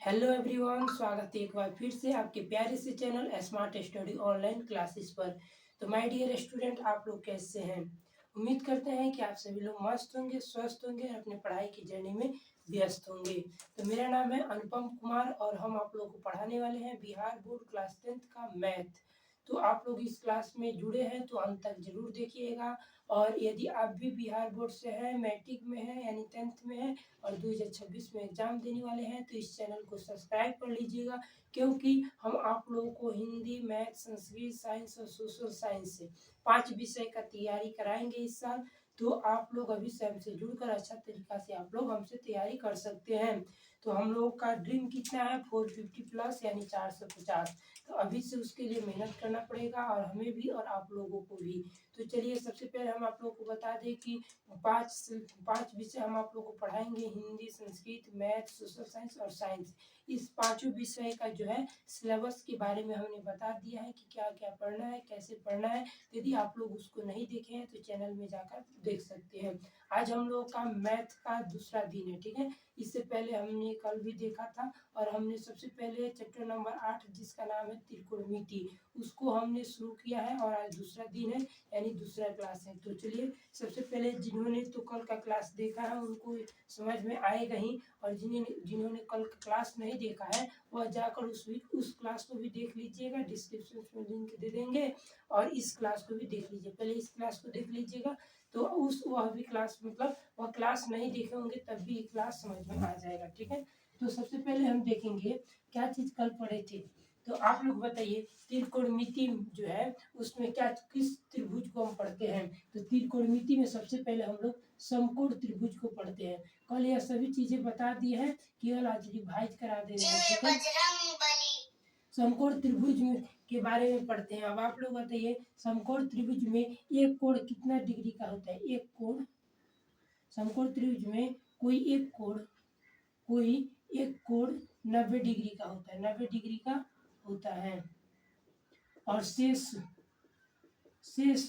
Hello everyone, स्वागत है एक बार फिर से आपके प्यारे से channel smart study online classes पर। तो माय डियर स्टूडेंट, आप लोग कैसे हैं? उम्मीद करते हैं कि आप सभी लोग मस्त होंगे, स्वस्थ होंगे और अपने पढ़ाई की जर्नी में व्यस्त होंगे। तो मेरा नाम है अनुपम कुमार और हम आप लोगों को पढ़ाने वाले हैं बिहार बोर्ड क्लास 10th का मैथ। तो आप लोग इस क्लास में जुड़े हैं तो अंत तक जरूर देखिएगा। और यदि आप भी बिहार बोर्ड से हैं, मैट्रिक में हैं यानी 10th में हैं और 2026 में एग्जाम देने वाले हैं, तो इस चैनल को सब्सक्राइब कर लीजिएगा, क्योंकि हम आप लोगों को हिंदी, मैथ, संस्कृत, साइंस और सोशल साइंस से 5 विषय का तैयारी कराएंगे इस साल। तो आप लोग अभी से हमसे जुड़कर अच्छा तरीका से आप लोग हमसे तैयारी कर सकते हैं। तो हम लोग का ड्रीम कितना है? 450 प्लस यानी 450। तो अभी से उसके लिए मेहनत करना पड़ेगा और हमें भी और आप लोगों को भी। तो चलिए, सबसे पहले हम आप लोगों को बता दें कि पांच विषय हम आप लोग को पढ़ाएंगे: Hindi, Sanskrit, math, social science और साइंस। इस पांचों विषय का जो है सिलेबस के बारे में हमने बता दिया है कि क्या क्या पढ़ना है, कैसे पढ़ना है। यदि आप लोग उसको नहीं देखे हैं तो चैनल में जाकर देख सकते हैं। आज हम लोग का मैथ का दूसरा दिन है, ठीक है। इससे पहले हमने कल भी देखा था और हमने सबसे पहले चैप्टर नंबर 8 जिसका नाम है त्रिकोणमिति, उसको हमने शुरू किया है और आज दूसरा दिन है यानी दूसरा क्लास है। तो चलिए, सबसे पहले जिन्होंने तो कल का क्लास देखा है उनको समझ में आएगा ही, और जिन्होंने कल का क्लास नहीं देखा है वह जाकर उस क्लास को भी देख लीजिएगा। डिस्क्रिप्शन में लिंक दे देंगे और इस क्लास को भी देख लीजिए। पहले इस क्लास को देख लीजिएगा तो वह भी क्लास, मतलब वह क्लास नहीं देखे होंगे तब भी क्लास समझ में आ जाएगा, ठीक है। तो सबसे पहले हम देखेंगे क्या चीज कल पढ़े थे। तो आप लोग बताइए, त्रिकोणमिति जो है उसमें क्या, किस त्रिभुज को हम पढ़ते हैं? तो त्रिकोणमिति में सबसे पहले हम लोग समकोण त्रिभुज को पढ़ते हैं। कल यह सभी चीजें बता दी है, केवल आज रिवाइज करा दे रहे हैं, ठीक है। समकोण त्रिभुज में के बारे में पढ़ते हैं। अब आप लोग बताइए, समकोण त्रिभुज में एक कोण कितना डिग्री का होता है? एक कोण, समकोण त्रिभुज में कोई एक कोण 90 डिग्री का होता है, 90 डिग्री का होता है। और शेष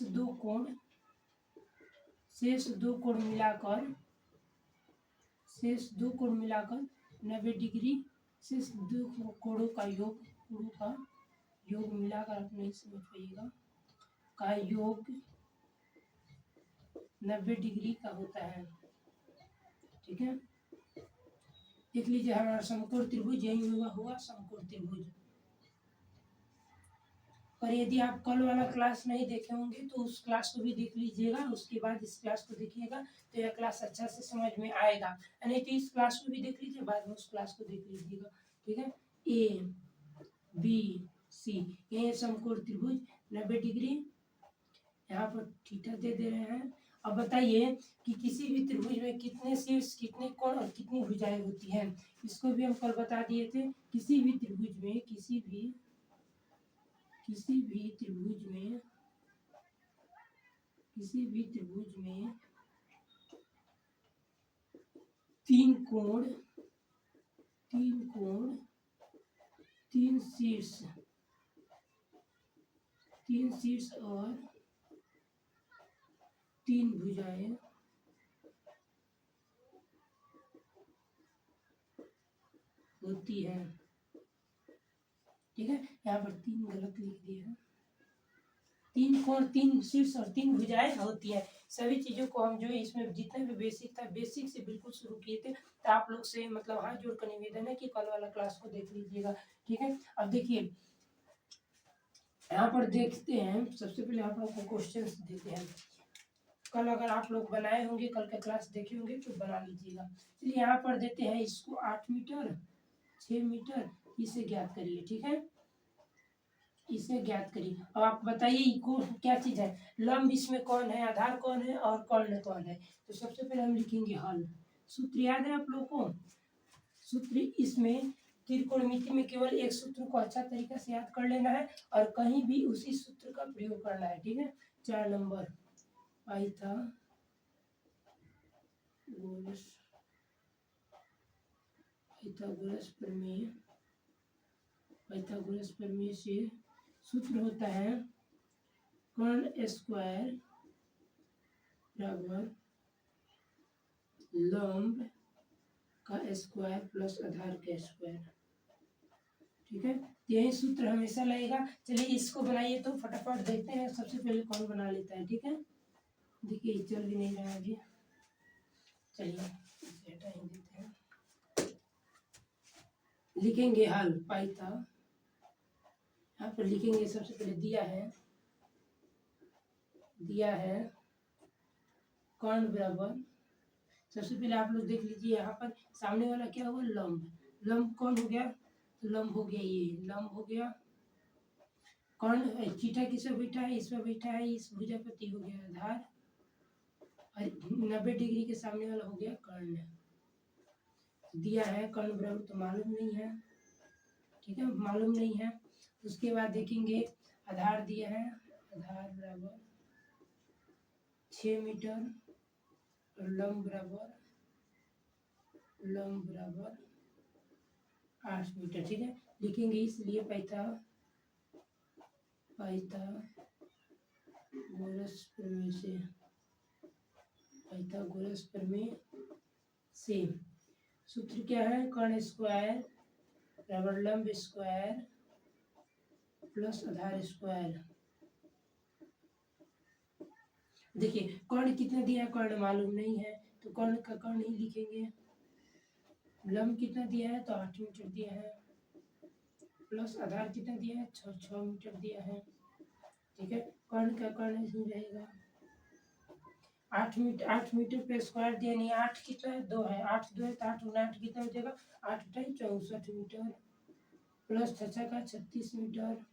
दो कोण मिलाकर 90 डिग्री, शेष दो कोणों का योग मिलाकर, आप नहीं समझ पाइएगा, का योग 90 डिग्री का होता है, ठीक है। देख लीजिए, हमारा समकोण त्रिभुज यही हुआ समकोण त्रिभुज। और यदि आप कल वाला क्लास नहीं देखे होंगे तो उस क्लास को भी देख लीजिएगा, उसके बाद इस क्लास को देखिएगा तो यह क्लास अच्छा से समझ में आएगा। नहीं तो इस क्लास को भी देख लीजिए, बाद में उस क्लास को देख लीजिएगा, ठीक है। ए बी सी, ये समकोण त्रिभुज 90 डिग्री, यहाँ पर थीटा दे रहे हैं। अब बताइए कि किसी भी त्रिभुज में कितने शीर्ष, कितने कोण और कितनी भुजाएं होती हैं? इसको भी हम कल बता दिए थे। किसी भी त्रिभुज में 3 कोण, 3 शीर्ष और 3 भुजाएं होती है, ठीक है। यहाँ पर 3 गलत लिख दिए हैं। 3 कोण, 3 शीर्ष और 3 भुजाएं होती है। सभी चीजों को हम जो इसमें जितने भी बेसिक था, बेसिक से बिल्कुल शुरू किए थे। तो आप लोग से मतलब हाथ जोड़कर निवेदन है कि कल वाला क्लास को देख लीजिएगा, ठीक है। अब देखिए, यहाँ पर देखते हैं, सबसे पहले आप लोग को क्वेश्चन देते हैं। कल अगर आप लोग बनाए होंगे, कल का क्लास देखे होंगे तो बना लीजिएगा। चलिए, यहाँ पर देते हैं इसको 8 मीटर, 6 मीटर, इसे ज्ञात करिए, ठीक है। इसे ज्ञात करिए। अब आप बताइए क्या चीज है? लंब इसमें कौन है, आधार कौन है और कर्ण कौन है? तो सबसे पहले हम लिखेंगे हल। सूत्र याद है आप लोग को? सूत्र इसमें त्रिकोणमिति में केवल एक सूत्र को अच्छा तरीका से याद कर लेना है और कहीं भी उसी सूत्र का प्रयोग करना है, ठीक है। 4 नंबर पाइथागोरस प्रमेय से सूत्र होता है कर्ण स्क्वायर बराबर लंब का स्क्वायर प्लस आधार का स्क्वायर। ठीक है, यही सूत्र हमेशा लगेगा। चलिए इसको बनाइए तो फटाफट देखते हैं सबसे पहले कौन बना लेता है। ठीक है, देखिए चल भी नहीं रहा अभी, चलिए इसे हटा ही देते हैं। लिखेंगे हल पाइथा, यहाँ पर लिखेंगे सबसे पहले दिया है कर्ण बराबर, सबसे पहले आप लोग देख लीजिए यहाँ पर सामने वाला क्या हुआ, लंब। लंब कौन हो गया, तो लंब हो गया, ये लंब हो गया। कर्ण चीटा किस पर बैठा है, इस पर बैठा है, इस भुजापति हो गया आधार, और 90 डिग्री के सामने वाला हो गया कर्ण। दिया है कर्ण बराबर तो मालूम नहीं है, ठीक है, मालूम नहीं है। उसके बाद देखेंगे आधार दिया है, आधार बराबर 6 मीटर और लंब बराबर 8 मीटर। ठीक है, लिखेंगे इसलिए पाइथागोरस प्रमेय से सूत्र क्या है, कर्ण स्क्वायर बराबर लंब स्क्वायर प्लस आधार स्क्वायर। देखिए कर्ण कितना दिया है, कर्ण मालूम नहीं है तो कर्ण का कर्ण ही लिखेंगे। लंब कितना दिया है तो 8 मीटर दिया है, प्लस आधार कितना दिया है 6 मीटर दिया है। ठीक है, कर्ण का कर्ण ही रहेगा। 8 मीटर पे स्क्वायर दिया नहीं, 8 कितना है 2 है, 8 2 है तो 8 8 कितना हो जाएगा, 8 64 मीटर प्लस 6 का 36 मीटर।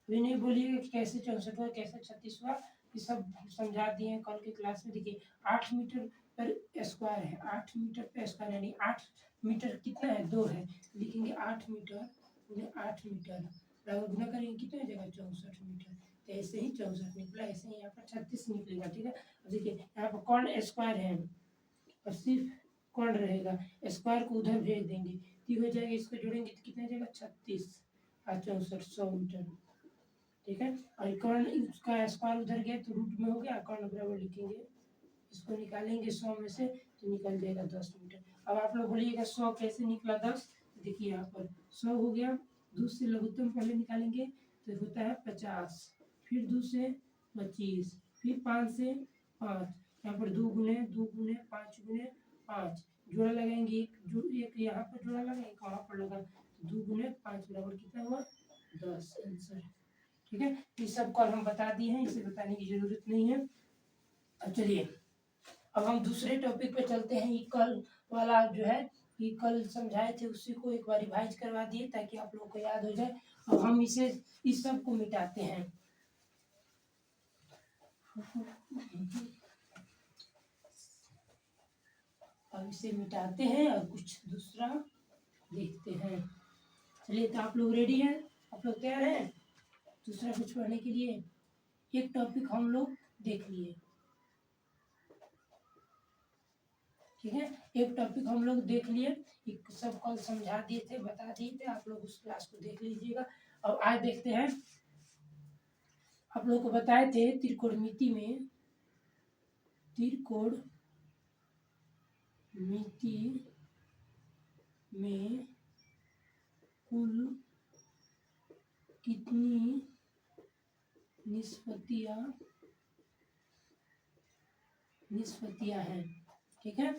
अभी नहीं बोलिएगा कि कैसे 64 हुआ कैसे 36 हुआ, ये सब समझा दिए हैं कल की क्लास में। देखिए 8 मीटर पर स्क्वायर है, 8 मीटर पे स्क्वायर यानी 8 मीटर कितना है 2 है, लिखेंगे 8 मीटर गुने 8 मीटर बराबर गुना करेंगे कितना हो जाएगा 64 मीटर। तो ऐसे ही 64 निकला, ऐसे ही यहाँ पर 36 निकलेगा। ठीक है, अब देखिए यहाँ पर कर्ण स्क्वायर है और सिर्फ कर्ण रहेगा, स्क्वायर को उधर भेज देंगे तो हो जाएगा, इसको जोड़ेंगे तो कितना हो जाएगा 36 और 64 100 मीटर। ठीक है, और कर्ण उसका स्क्वायर उधर गया तो रूट में हो गया, कर्ण बराबर लिखेंगे, इसको निकालेंगे 100 में से तो निकल जाएगा 10 मीटर। अब आप लोग बोलिएगा 100 कैसे निकला 10, देखिए यहाँ पर 100 हो गया, 2 से लघुत्तम पहले निकालेंगे तो होता है 50, फिर 2 से 25, फिर 5 से 5, यहाँ पर 2 गुने 5 गुने 5, जोड़ा लगाएंगे, एक यहाँ पर जोड़ा लगाएंगे वहाँ पर लगा, 2 गुने 5 बराबर कितना हुआ 10 आंसर। ठीक है, ये सब कल हम बता दिए हैं, इसे बताने की जरूरत नहीं है। अब चलिए अब हम दूसरे टॉपिक पे चलते हैं। ये कल वाला जो है ये कल समझाए थे उसी को एक बार रिवाइज करवा दिए ताकि आप लोगों को याद हो जाए। अब हम इस सब को मिटाते हैं। अब इसे मिटाते हैं और कुछ दूसरा देखते हैं। चलिए तो आप लोग रेडी हैं, आप लोग तैयार हैं दूसरा कुछ पढ़ने के लिए। एक टॉपिक हम लोग देख लिए, ठीक है, एक टॉपिक हम लोग देख लिए, सब कल समझा दिए थे बता दिए थे, आप लोग उस क्लास को देख लीजिएगा। अब आज देखते हैं, आप लोग को बताए थे त्रिकोणमिति में कुल कितनी निष्पत्तियां हैं। ठीक है,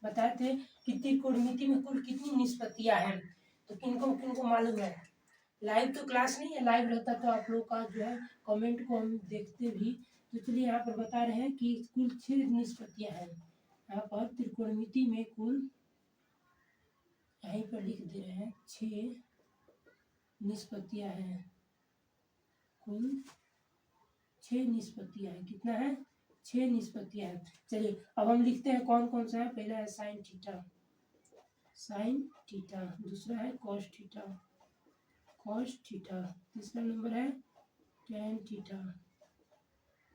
बताए थे कि त्रिकोणमिति में कुल कितनी निष्पत्तियां हैं, तो किनको किनको मालूम है। लाइव तो क्लास नहीं है, लाइव रहता तो आप लोग का जो है कमेंट को हम देखते भी। तो चलिए यहाँ पर बता रहे हैं कि कुल 6 निष्पत्तियां हैं। यहाँ पर त्रिकोणमिति में कुल, यहीं पर लिख दे रहे हैं 6 निष्पत्तियां हैं, कुल 6 निष्पत्तियां हैं। कितना है 6 निष्पत्तियां हैं। चलिए अब हम लिखते हैं कौन कौन सा है। पहला है साइन थीटा, दूसरा है कॉस थीटा, तीसरा नंबर है टैन थीटा,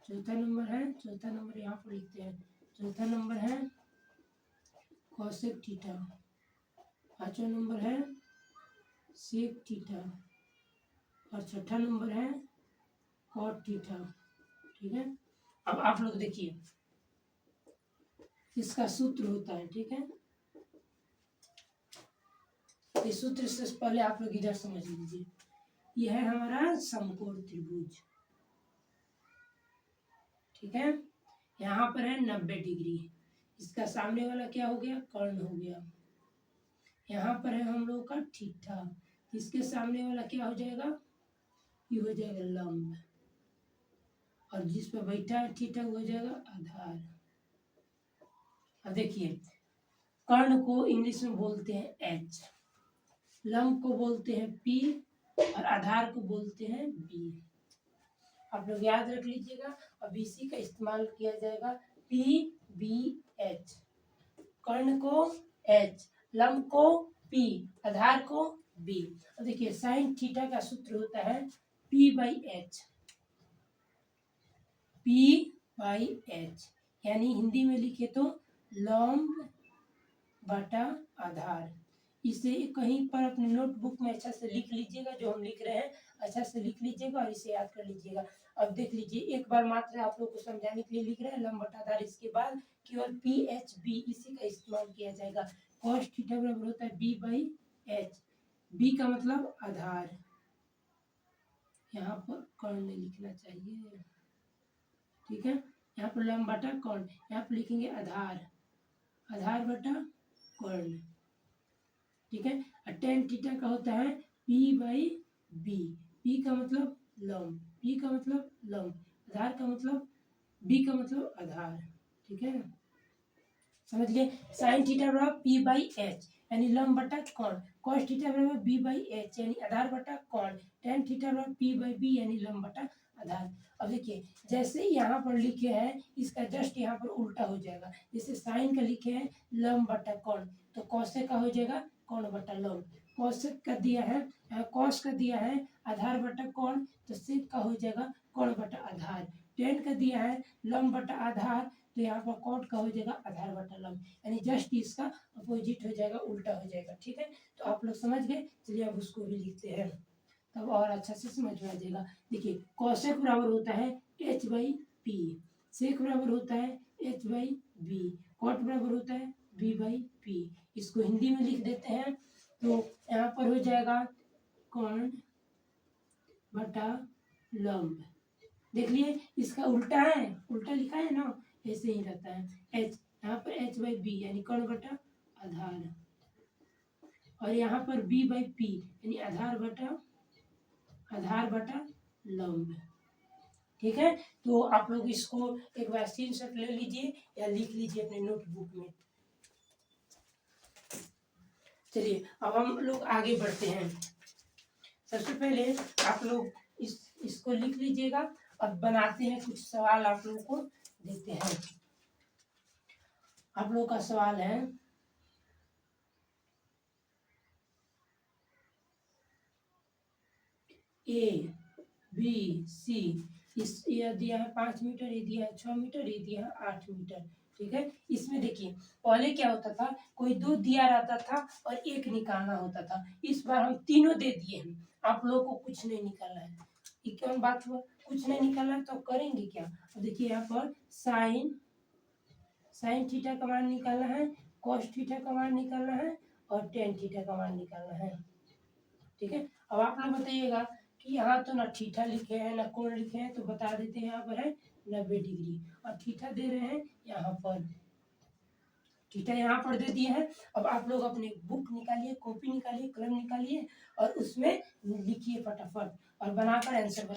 चौथा नंबर यहाँ पर लिखते हैं, चौथा नंबर है कॉसेक थीटा, पांचवा नंबर है सेक थीटा और छठा नंबर है कॉट थीटा। ठीक है, अब आप लोग देखिए इसका सूत्र होता है, ठीक है, इस सूत्र से पहले आप लोग इधर समझ लीजिए, यह है हमारा समकोण त्रिभुज, ठीक है। यहाँ पर है 90 डिग्री, इसका सामने वाला क्या हो गया, कर्ण हो गया। यहाँ पर है हम लोग का थीटा, इसके सामने वाला क्या हो जाएगा, ये हो जाएगा लंब, और जिस पर बैठा है थीटा वो हो जाएगा आधार। अब देखिए, कर्ण को इंग्लिश में बोलते हैं एच, लंब को बोलते हैं पी, और आधार को बोलते हैं बी। आप लोग याद रख लीजिएगा, अब इसी का इस्तेमाल किया जाएगा, पी बी एच, कर्ण को एच, लंब को पी, आधार को बी। अब देखिए साइन थीटा का सूत्र होता है P by H, P by H, यानी हिंदी में लिखे तो लंब बटा आधार। इसे कहीं पर अपने नोटबुक में अच्छा से लिख लीजिएगा, जो हम लिख रहे हैं अच्छा से लिख लीजिएगा और इसे याद कर लीजिएगा। अब देख लीजिए, एक बार मात्र आप लोग को समझाने के लिए लिख रहे हैं लंब बटा आधार, इसके बाद केवल पी एच बी इसी का इस्तेमाल किया जाएगा। कॉस थीटा बराबर होता है बी बाई एच, बी का मतलब आधार, यहाँ पर कर्ण लिखना चाहिए, ठीक है। यहाँ पर लंब बटा कर्ण, यहाँ पर लिखेंगे आधार, आधार बटा कर्ण, ठीक है। और टेन थीटा का होता है पी बाई बी, पी का मतलब लंब, पी का मतलब लंब, आधार का मतलब, बी का मतलब आधार, ठीक है। समझ गए, साइन थीटा बराबर पी बाई एच यानी लंब बटा कर्ण, कॉस थीटा बराबर बी बाई एच यानी आधार बटा कर्ण, टेन थीटा बराबर पी बाई बी यानी लंब बटा आधार। अब देखिए, जैसे यहाँ पर लिखे हैं इसका जस्ट यहाँ पर उल्टा हो जाएगा, जैसे साइन का लिखे हैं लंब बटा कर्ण, तो कॉसेक का हो जाएगा कर्ण बटा लंब, कॉसेक का दिया है, कॉस का दिया है आधार बटा कर्ण, तो सेक का हो जाएगा कर्ण बटा आधार, टेन का दिया है लंब बटा आधार, तो यहाँ पर कॉट का हो जाएगा आधार बटा लंब, यानी जस्ट इसका अपोजिट हो जाएगा, उल्टा हो जाएगा, ठीक है। तो आप लोग समझ गए, चलिए अब उसको भी लिखते हैं, तब और अच्छा से समझ में आ जाएगा। देखिए, कॉसेक बराबर होता है एच बाई पी, सेक बराबर होता है एच बाई बी, कॉट बराबर होता है बी बाई पी। इसको हिंदी में लिख देते हैं, तो यहाँ पर हो जाएगा कर्ण बटा लंब, देख लिए इसका उल्टा है, उल्टा लिखा है ना, ऐसे ही रहता है, एच यहाँ पर एच बाई बी यानी कर्ण बटा आधार, और यहाँ पर बी बाई पी यानी आधार बटा लंब, ठीक है। तो आप लोग इसको एक बार स्क्रीनशॉट ले लीजिए या लिख लीजिए अपने नोटबुक में। चलिए अब हम लोग आगे बढ़ते हैं। सबसे पहले आप लोग इसको लिख लीजिएगा, अब बनाते हैं कुछ सवाल आप लोगों को देते हैं। आप लोगों का सवाल है, ए बी सी, इस ये दिया है 5 मीटर, ये दिया है 6 मीटर, ये दिया है 8 मीटर, ठीक है। इसमें देखिए पहले क्या होता था, कोई दो दिया रहता था और एक निकालना होता था, इस बार हम तीनों दे दिए हैं, आप लोगों को कुछ नहीं निकालना है, ये कौन बात हुआ, कुछ नहीं निकालना है तो करेंगे क्या। तो देखिए यहाँ पर साइन थीटा का मान निकालना है, कॉस थीटा का मान निकालना है, और टेन थीटा का मान निकालना है, ठीक है। अब आप लोग बताइएगा कि यहाँ तो ना थीटा लिखे हैं ना कोण लिखे हैं, तो बता देते हैं यहाँ पर है 90 डिग्री, और थीटा दे रहे हैं यहाँ पर, थीटा यहाँ पर दे दिए हैं। अब आप लोग अपने बुक निकालिए, कॉपी निकालिए, कलम निकालिए, और उसमें लिखिए फटाफट और बनाकर आंसर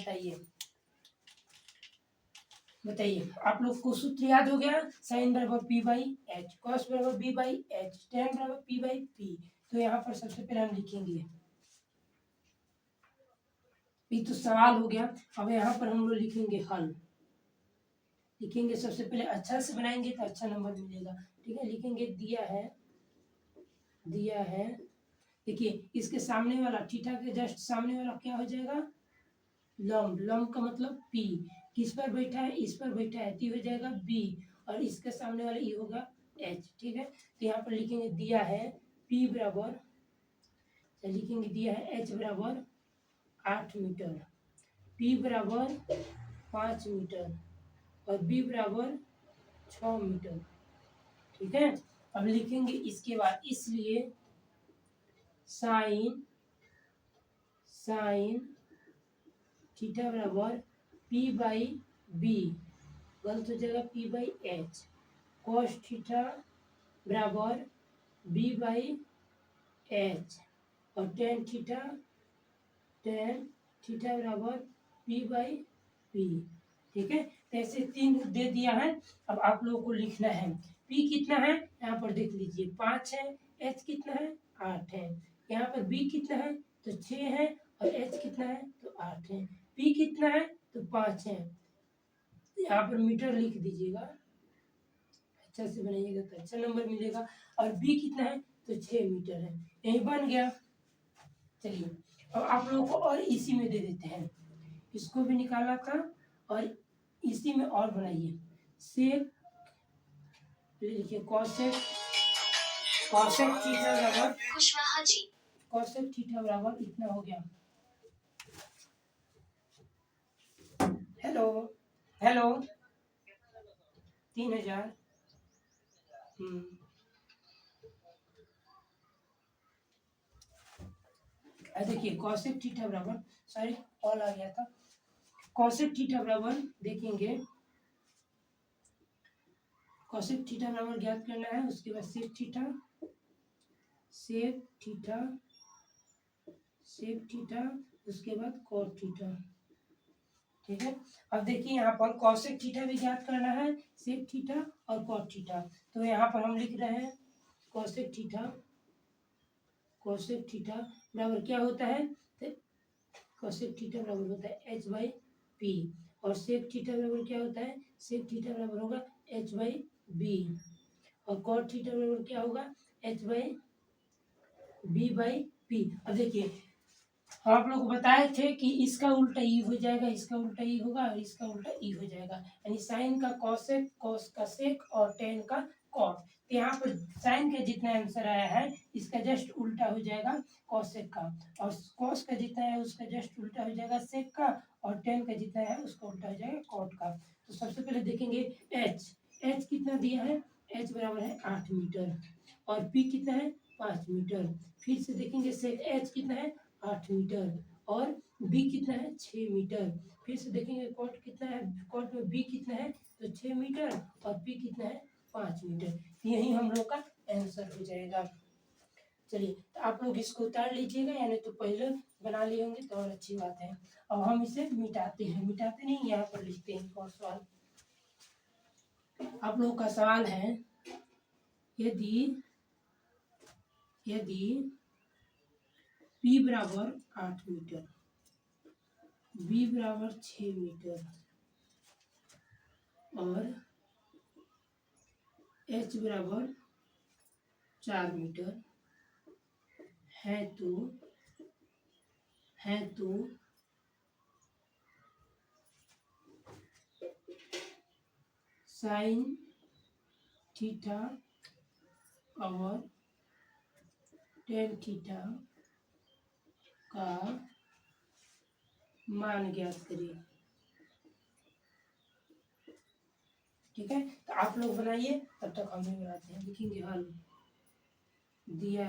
बताइए। आप लोग को सूत्र याद हो गया, साइन बराबर पी बाई एच, कॉस बराबर बी बाई एच, टेन बराबर पी बाई पी। तो यहाँ पर सबसे पहले हम लिखेंगे, ये तो सवाल हो गया। अब यहाँ पर हम लोग लिखेंगे हल, लिखेंगे सबसे पहले अच्छा से बनाएंगे तो अच्छा नंबर मिलेगा, ठीक है। लिखेंगे दिया है, देखिए इसके सामने वाला थीटा के जस्ट सामने वाला क्या हो जाएगा, लंब, लंब का मतलब पी, किस पर बैठा है, इस पर बैठा है, तो हो जाएगा बी, और इसके सामने वाला ये होगा एच, ठीक है। तो यहाँ पर लिखेंगे दिया है पी बराबर, लिखेंगे दिया है एच बराबर 8 मीटर, पी बराबर 5 मीटर, और बी बराबर 6 मीटर, ठीक है। अब लिखेंगे इसके बाद, इसलिए साइन थीटा बराबर पी बाई बी, गलत हो जाएगा P by H. Cos theta बराबर बी बाई एच, और टेन थीटा बराबर पी बाई पी। ठीक है, तो ऐसे तीन दे दिया है। अब आप लोगों को लिखना है पी कितना है, यहाँ पर देख लीजिए 5 है, एच कितना है 8 है, यहाँ पर बी कितना है तो 6 है, और एच कितना है तो 8 है, पी कितना है तो 5 है। यहाँ पर मीटर लिख दीजिएगा, अच्छा से बनाइएगा तो अच्छा नंबर मिलेगा। और बी कितना है तो 6 मीटर है, यही बन गया। चलिए अब आप लोगों को और इसी में दे देते हैं, इसको भी निकाला था और इसी में और बनाइए। सेक लिखिए कॉसेक थीटा बराबर कॉसेक थीटा बराबर इतना हो गया। Hello hello 3000। देखिए कॉसेक थीटा बराबर, सॉरी कॉल आ गया था। कॉसेक थीटा बराबर देखेंगे, कॉसेक थीटा बराबर ज्ञात करना है, उसके बाद सेक थीटा उसके बाद कॉट थीटा। ठीक है, अब देखिए यहाँ पर कॉसेक थीटा भी ज्ञात करना है, सेक थीटा और कॉट थीटा। तो यहाँ पर हम लिख रहे हैं कॉसेक थीटा बराबर क्या होता है, कॉसेक थीटा बराबर होता है एच बाई पी, और सेक थीटा बराबर क्या होता है, सेक थीटा बराबर होगा एच बाई बी, और कॉट थीटा बराबर क्या होगा H by B by P. अब देखिए आप लोग बताए थे कि इसका उल्टा ई हो जाएगा, इसका उल्टा ई होगा, और इसका उल्टा ई हो जाएगा, यानी साइन का कॉसेक, कॉस का सेक और टेन का कॉट। तो यहाँ पर साइन का जितना आंसर आया है इसका जस्ट उल्टा हो जाएगा कॉसेक का, और कॉस का जितना है उसका जस्ट उल्टा हो जाएगा सेक का, और टेन का जितना है उसका उल्टा हो जाएगा कॉट का। तो सबसे पहले देखेंगे एच कितना दिया है, एच बराबर है 8 मीटर, और पी कितना है 5 मीटर। फिर से देखेंगे सेक एच कितना है 8 मीटर, और बी कितना है 6 मीटर। फिर से देखेंगे कॉट कितना है, कॉट में बी कितना है तो 6 मीटर, और पी कितना है 5 मीटर। यही हम लोग का आंसर हो जाएगा। चलिए तो आप लोग इसको उतार लीजिएगा, यानी तो पहले बना लिए होंगे तो और अच्छी बात है। अब हम इसे मिटाते नहीं, यहाँ पर लिखते हैं और सवाल। आप लोगों का सवाल है, यदि P बराबर 8 मीटर, B बराबर 6 मीटर और H बराबर 4 मीटर है तो साइन थीटा और टेन थीटा का मान ज्ञात करिए। ठीक है, तो आप लोग बनाइए, तब तक हम भी बनाते हैं। लिखेंगे हल। दिया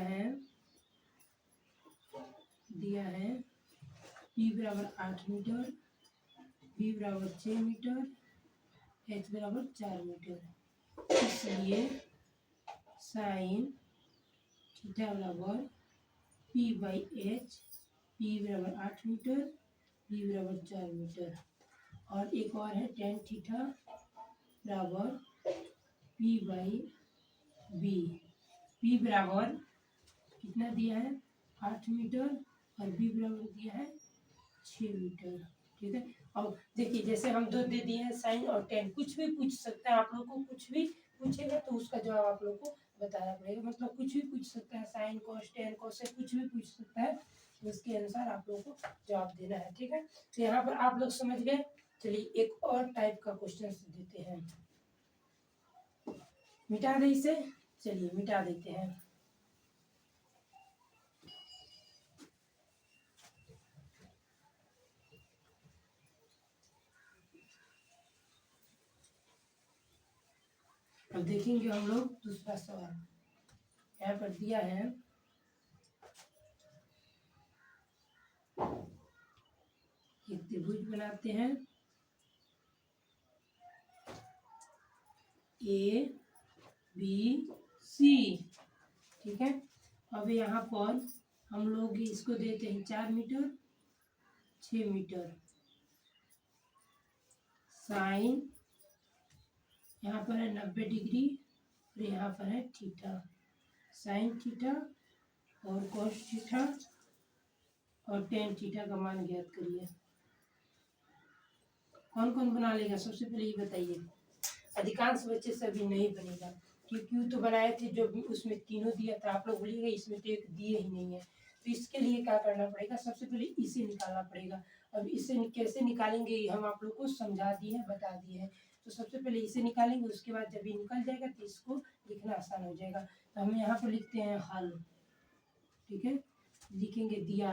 है P बराबर 8 मीटर, B बराबर 6 मीटर, H बराबर 4 मीटर। इसलिए साइन थीटा बराबर P बाई एच, P बराबर 8 मीटर, B बराबर 4 मीटर, और एक और है टेन थीटा बराबर P बाई बी। P बराबर कितना दिया है 8 मीटर, और B बराबर दिया है 6 मीटर। ठीक है, अब देखिए जैसे हम दो दे दिए हैं साइन और टेन, कुछ भी पूछ सकता है आप लोग को, कुछ भी पूछेगा तो उसका जवाब आप लोग को बताना पड़ेगा। मतलब कुछ भी पूछ सकता है, साइन कॉस टेन कॉस से कुछ भी पूछ सकता है, तो उसके अनुसार आप लोग को जवाब देना है। ठीक है, तो यहाँ पर आप लोग समझ गए। चलिए एक और टाइप का क्वेश्चन देते हैं, मिटा दे इसे। चलिए मिटा देते हैं। अब देखेंगे हम लोग दूसरा सवाल। यहाँ पर दिया है त्रिभुज बनाते हैं ए बी सी। ठीक है, अब यहाँ पर हम लोग इसको देते हैं 4 मीटर 6 मीटर। साइन यहाँ पर है 90 डिग्री और यहाँ पर है थीटा। साइन थीटा और कॉस थीटा और टेन थीटा का मान ज्ञात करिए। कौन कौन बना लेगा सबसे पहले ये बताइए। अधिकांश बच्चे से अभी नहीं बनेगा क्योंकि तो बनाए थे जो उसमें तीनों दिया था, आप लोग भूलिएगा इसमें तो एक दिए ही नहीं है। तो इसके लिए क्या करना पड़ेगा, सबसे पहले इसे निकालना पड़ेगा। अब इसे कैसे निकालेंगे हम आप लोग को समझा दिए हैं, बता दिए हैं। तो सबसे पहले इसे निकालेंगे, उसके बाद जब ये निकल जाएगा तो इसको लिखना आसान हो जाएगा। तो हम यहाँ पर लिखते हैं हल। ठीक है, लिखेंगे दिया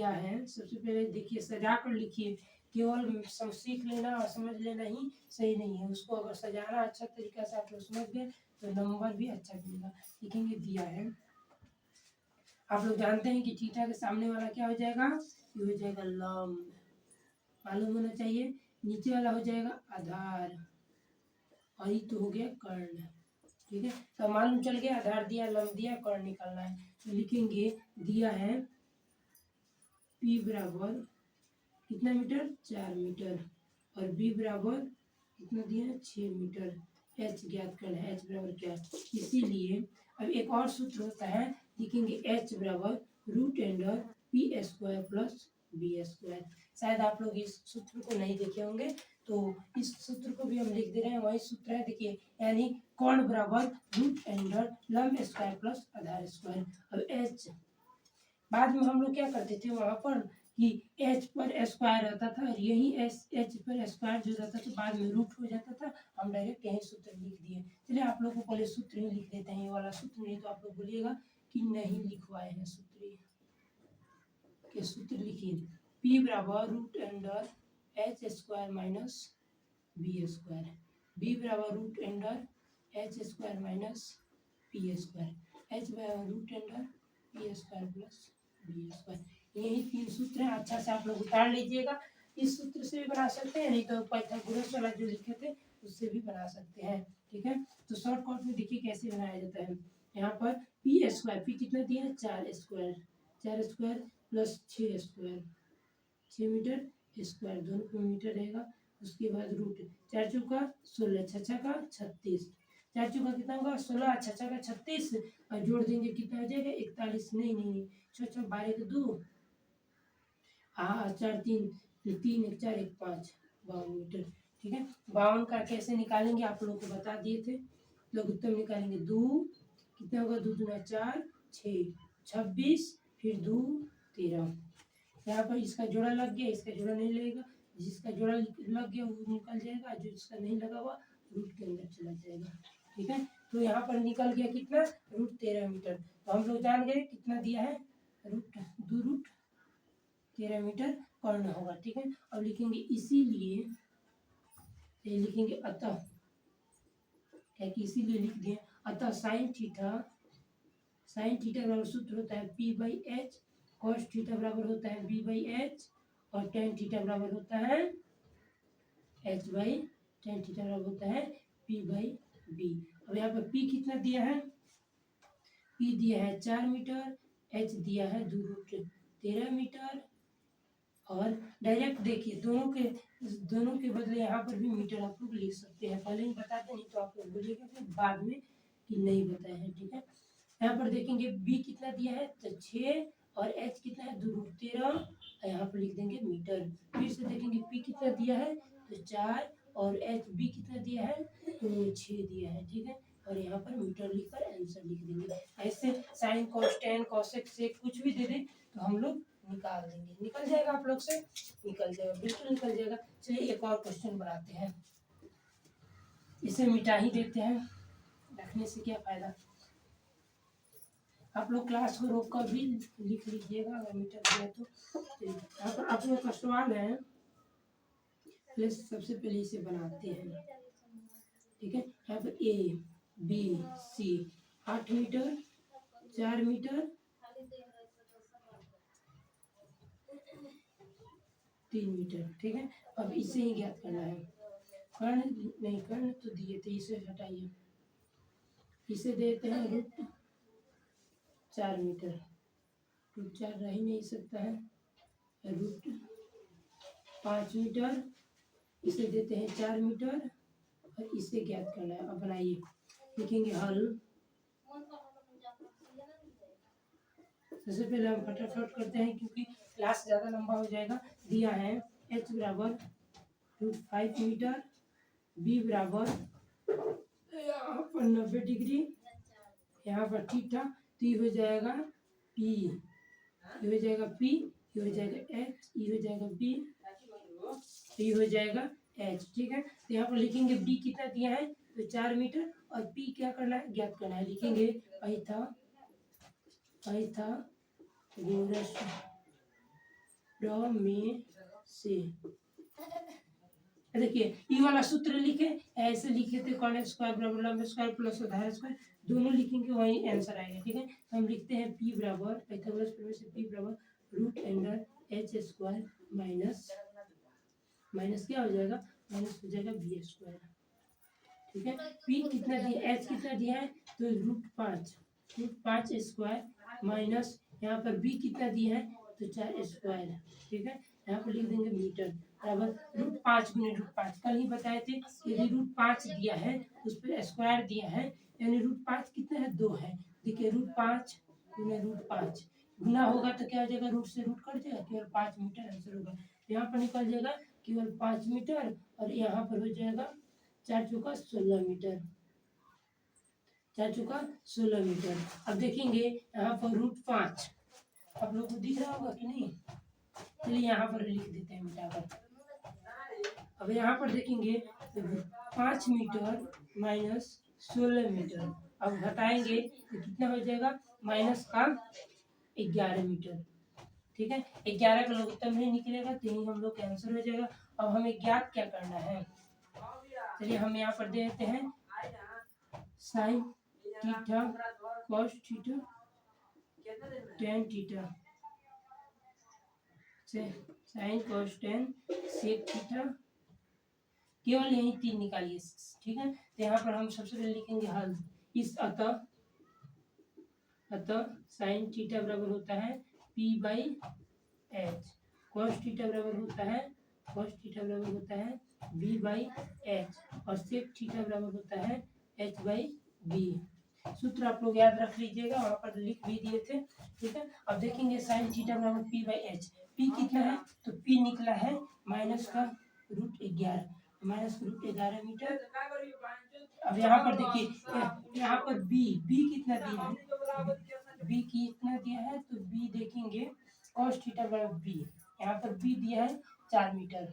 है। सबसे पहले देखिए सजा कर लिखिए, केवल सीख लेना और समझ लेना ही सही नहीं है, उसको अगर सजाना अच्छा तरीका से आप लोग समझ गए तो नंबर भी अच्छा मिलेगा। लिखेंगे दिया है। आप लोग जानते हैं कि थीटा के सामने वाला क्या हो जाएगा, ये हो जाएगा लंब, मालूम होना चाहिए। नीचे वाला हो जाएगा आधार और ये तो हो गया कर्ण। ठीक है, तो मालूम चल गया, आधार दिया, लंब दिया, कर्ण निकालना है। तो लिखेंगे दिया है P बराबर कितना मीटर 4 मीटर और B बराबर कितना दिया 6 मीटर। H ज्ञात करना है, H बराबर क्या, इसीलिए अब एक और सूत्र होता है, लिखेंगे H बराबर root under P square plus B square. शायद आप लोग इस सूत्र को नहीं देखे होंगे, तो इस सूत्र को भी हम लिख दे रहे हैं, वही सूत्र है देखिए, यानी कर्ण बराबर रूट अंडर लंब स्क्वायर प्लस आधार स्क्वायर। अब H बाद में हम लोग क्या करते थे वहाँ पर कि एच पर स्क्वायर रहता था और यही एच पर स्क्वायर जो रहता था बाद में रूट हो जाता था, हम डायरेक्ट यही सूत्र लिख दिए। चलिए आप लोग को पहले सूत्र ही लिख देते हैं, ये वाला सूत्र, नहीं तो आप लोग बोलिएगा कि नहीं लिखवाए हैं सूत्र। के सूत्र लिखिए, पी बराबर root under H square minus B square, B बराबर root under H square minus P square, H बराबर root under P square plus B square. यही 3 सूत्र हैं, अच्छा से आप लोग उतार लीजिएगा। इस सूत्र से भी बना सकते हैं, नहीं तो पाइथागोरस वाला जो लिखे थे उससे भी बना सकते हैं। ठीक है, तो शॉर्टकट में देखिए कैसे बनाया जाता है। यहाँ पर पी स्क्वायर, पी कितना दिया है 4 square, 4 square plus 6 square, 6 metre square, दोनों को मीटर रहेगा। उसके बाद रूट 4 चौका 16, 6 का 36, 4 चौका कितना होगा 16, 6 का 36 और जोड़ देंगे कितना हो जाएगा 41, नहीं 6 12 के 2, हाँ 4 3 3 1 4 1 5, 52 मीटर। ठीक है, 52 का कैसे निकालेंगे आप लोगों को बता दिए थे। लघुत्तम निकालेंगे 2 कितना होगा 2 दूना 4 6 26 फिर 2 13। यहाँ पर इसका जोड़ा लग गया, इसका जोड़ा नहीं लगेगा, जिसका जोड़ा लग गया वो निकल जाएगा, जो जिसका नहीं लगा हुआ रूट के अंदर चला जाएगा। ठीक है, तो यहाँ पर निकल गया कितना रूट 13 मीटर। तो हम लोग जान गए कितना दिया है रूट 2 रूट 13 मीटर कर्ण होगा। ठीक है, अब लिखेंगे इसीलिए, ये लिखेंगे अतः, क्या कि इसीलिए लिख दिए, अतः साइन थीटा बराबर सूत्र होता है P by H, cos theta बराबर होता है बी बाई एच और टेन थीटा बराबर होता है एच बाई, टेन थीटा बराबर होता है पी बाई बी। अब यहाँ पर पी कितना दिया है, पी दिया है 4 मीटर, एच दिया है 2 रूट 13 मीटर और डायरेक्ट देखिए दोनों के बदले यहाँ पर भी मीटर आप लोग लिख सकते हैं। पहले ही बता दें, नहीं तो आप लोग बोलिएगा फिर बाद में कि नहीं बताए हैं। ठीक है, यहाँ पर देखेंगे बी कितना दिया है तो 6 और एच कितना है 2 रूट 13, यहाँ पर लिख देंगे मीटर। फिर से देखेंगे पी कितना दिया है तो 4 और एच बी कितना दिया है तो 6 दिया है। ठीक है, और यहाँ पर मीटर लिखकर आंसर लिख देंगे। ऐसे sine cos tan cosec sec कुछ भी दे दें तो हम लोग निकाल देंगे, निकल जाएगा आप लोग से, निकल जाएगा, बिल्कुल निकल जाएगा। चलिए एक और क्वेश्चन बनाते हैं, इसे मिटा ही देते हैं, रखने से क्या फायदा। आप लोग क्लास को रोक कर भी लिख लीजिएगा अगर मिटा दिया तो। यहाँ पर आप लोग का सवाल है, प्लस सबसे पहले इसे बनाते हैं। ठीक है, यहाँ पर A B C 8 metre 4 metre 3 metre. ठीक है, अब इसे ही ज्ञात करना है। कर्ण नहीं, कर्ण तो दिए थे, इसे हटाइए, इसे देते हैं √4 मीटर। √4 रह ही नहीं सकता है, √5 मीटर, इसे देते हैं 4 मीटर और इसे ज्ञात करना है। अब बनाइए, लिखेंगे हल। सबसे पहले हम फटाफट करते हैं क्योंकि क्लास ज़्यादा लंबा हो जाएगा। दिया है h बराबर √5 मीटर, b बराबर यहाँ पर 90 डिग्री, यहाँ पर थीटा, तो ये हो जाएगा p, ये हो जाएगा p, ये हो जाएगा h, ये हो जाएगा b, ये हो जाएगा h। ठीक है, तो यहाँ पर लिखेंगे b कितना दिया है तो 4 मीटर, और p क्या करना है ज्ञात करना है। लिखेंगे पाइथागोरस में से, देखिए ई वाला सूत्र लिखे, ऐसे लिखे थे कॉन स्क्वायर बराबर लंब स्क्वायर प्लस आधार स्क्वायर, दोनों लिखेंगे वही आंसर आएगा। ठीक है, हम लिखते हैं p बराबर पाइथागोरस प्रमेय से p बराबर √h² माइनस क्या हो जाएगा, माइनस हो जाएगा b²। ठीक है, p कितना दिया, h कितना दिया है तो √5 माइनस यहाँ पर b कितना दिया है तो 4²। ठीक है, यहाँ पर लिख देंगे मीटर बराबर √5 गुने √5। कल ही बताए थे यदि √5 दिया है उस पर स्क्वायर दिया है, यानी √5 कितना है 2 है। देखिए √5 गुने √5 गुना होगा तो क्या हो जाएगा, रूट से रूट कट जाएगा, केवल 5 मीटर आंसर होगा। यहाँ पर निकल जाएगा केवल 5 मीटर, और यहाँ पर हो जाएगा 4 चौका 16 मीटर, 4 चौका 16 मीटर। अब देखेंगे यहाँ पर √5 आप लोग को दिख रहा होगा कि नहीं, चलिए यहाँ पर लिख देते हैं मिटाकर। अब यहाँ पर देखेंगे तो 5 मीटर माइनस 16 मीटर, अब घटाएंगे तो कितना हो जाएगा, माइनस का 11 मीटर। ठीक है, 11 का लघुत्तम नहीं निकलेगा तो यही हम लोग का आंसर हो जाएगा। अब हमें ज्ञात क्या करना है, चलिए हम यहाँ पर दे देते हैं sine theta cos theta tan theta, sine cos tan sec theta, केवल यही 3 निकालिए। ठीक है, तो यहाँ पर हम सबसे पहले लिखेंगे हल इस, अतः साइन थीटा बराबर होता है p/h, कॉस थीटा बराबर होता है v/h, और सेक थीटा बराबर होता है h/v। सूत्र आप लोग याद रख लीजिएगा, वहाँ पर लिख भी दिए थे। ठीक है, अब देखेंगे साइन थीटा बराबर p/h, p कितना है तो p निकला है माइनस का √11, माइनस √11 मीटर। अब यहाँ पर देखिए, यहाँ पर b कितना दिया है, b कितना दिया है तो b देखेंगे cos थीटा बराबर b, यहाँ पर b दिया है 4 मीटर।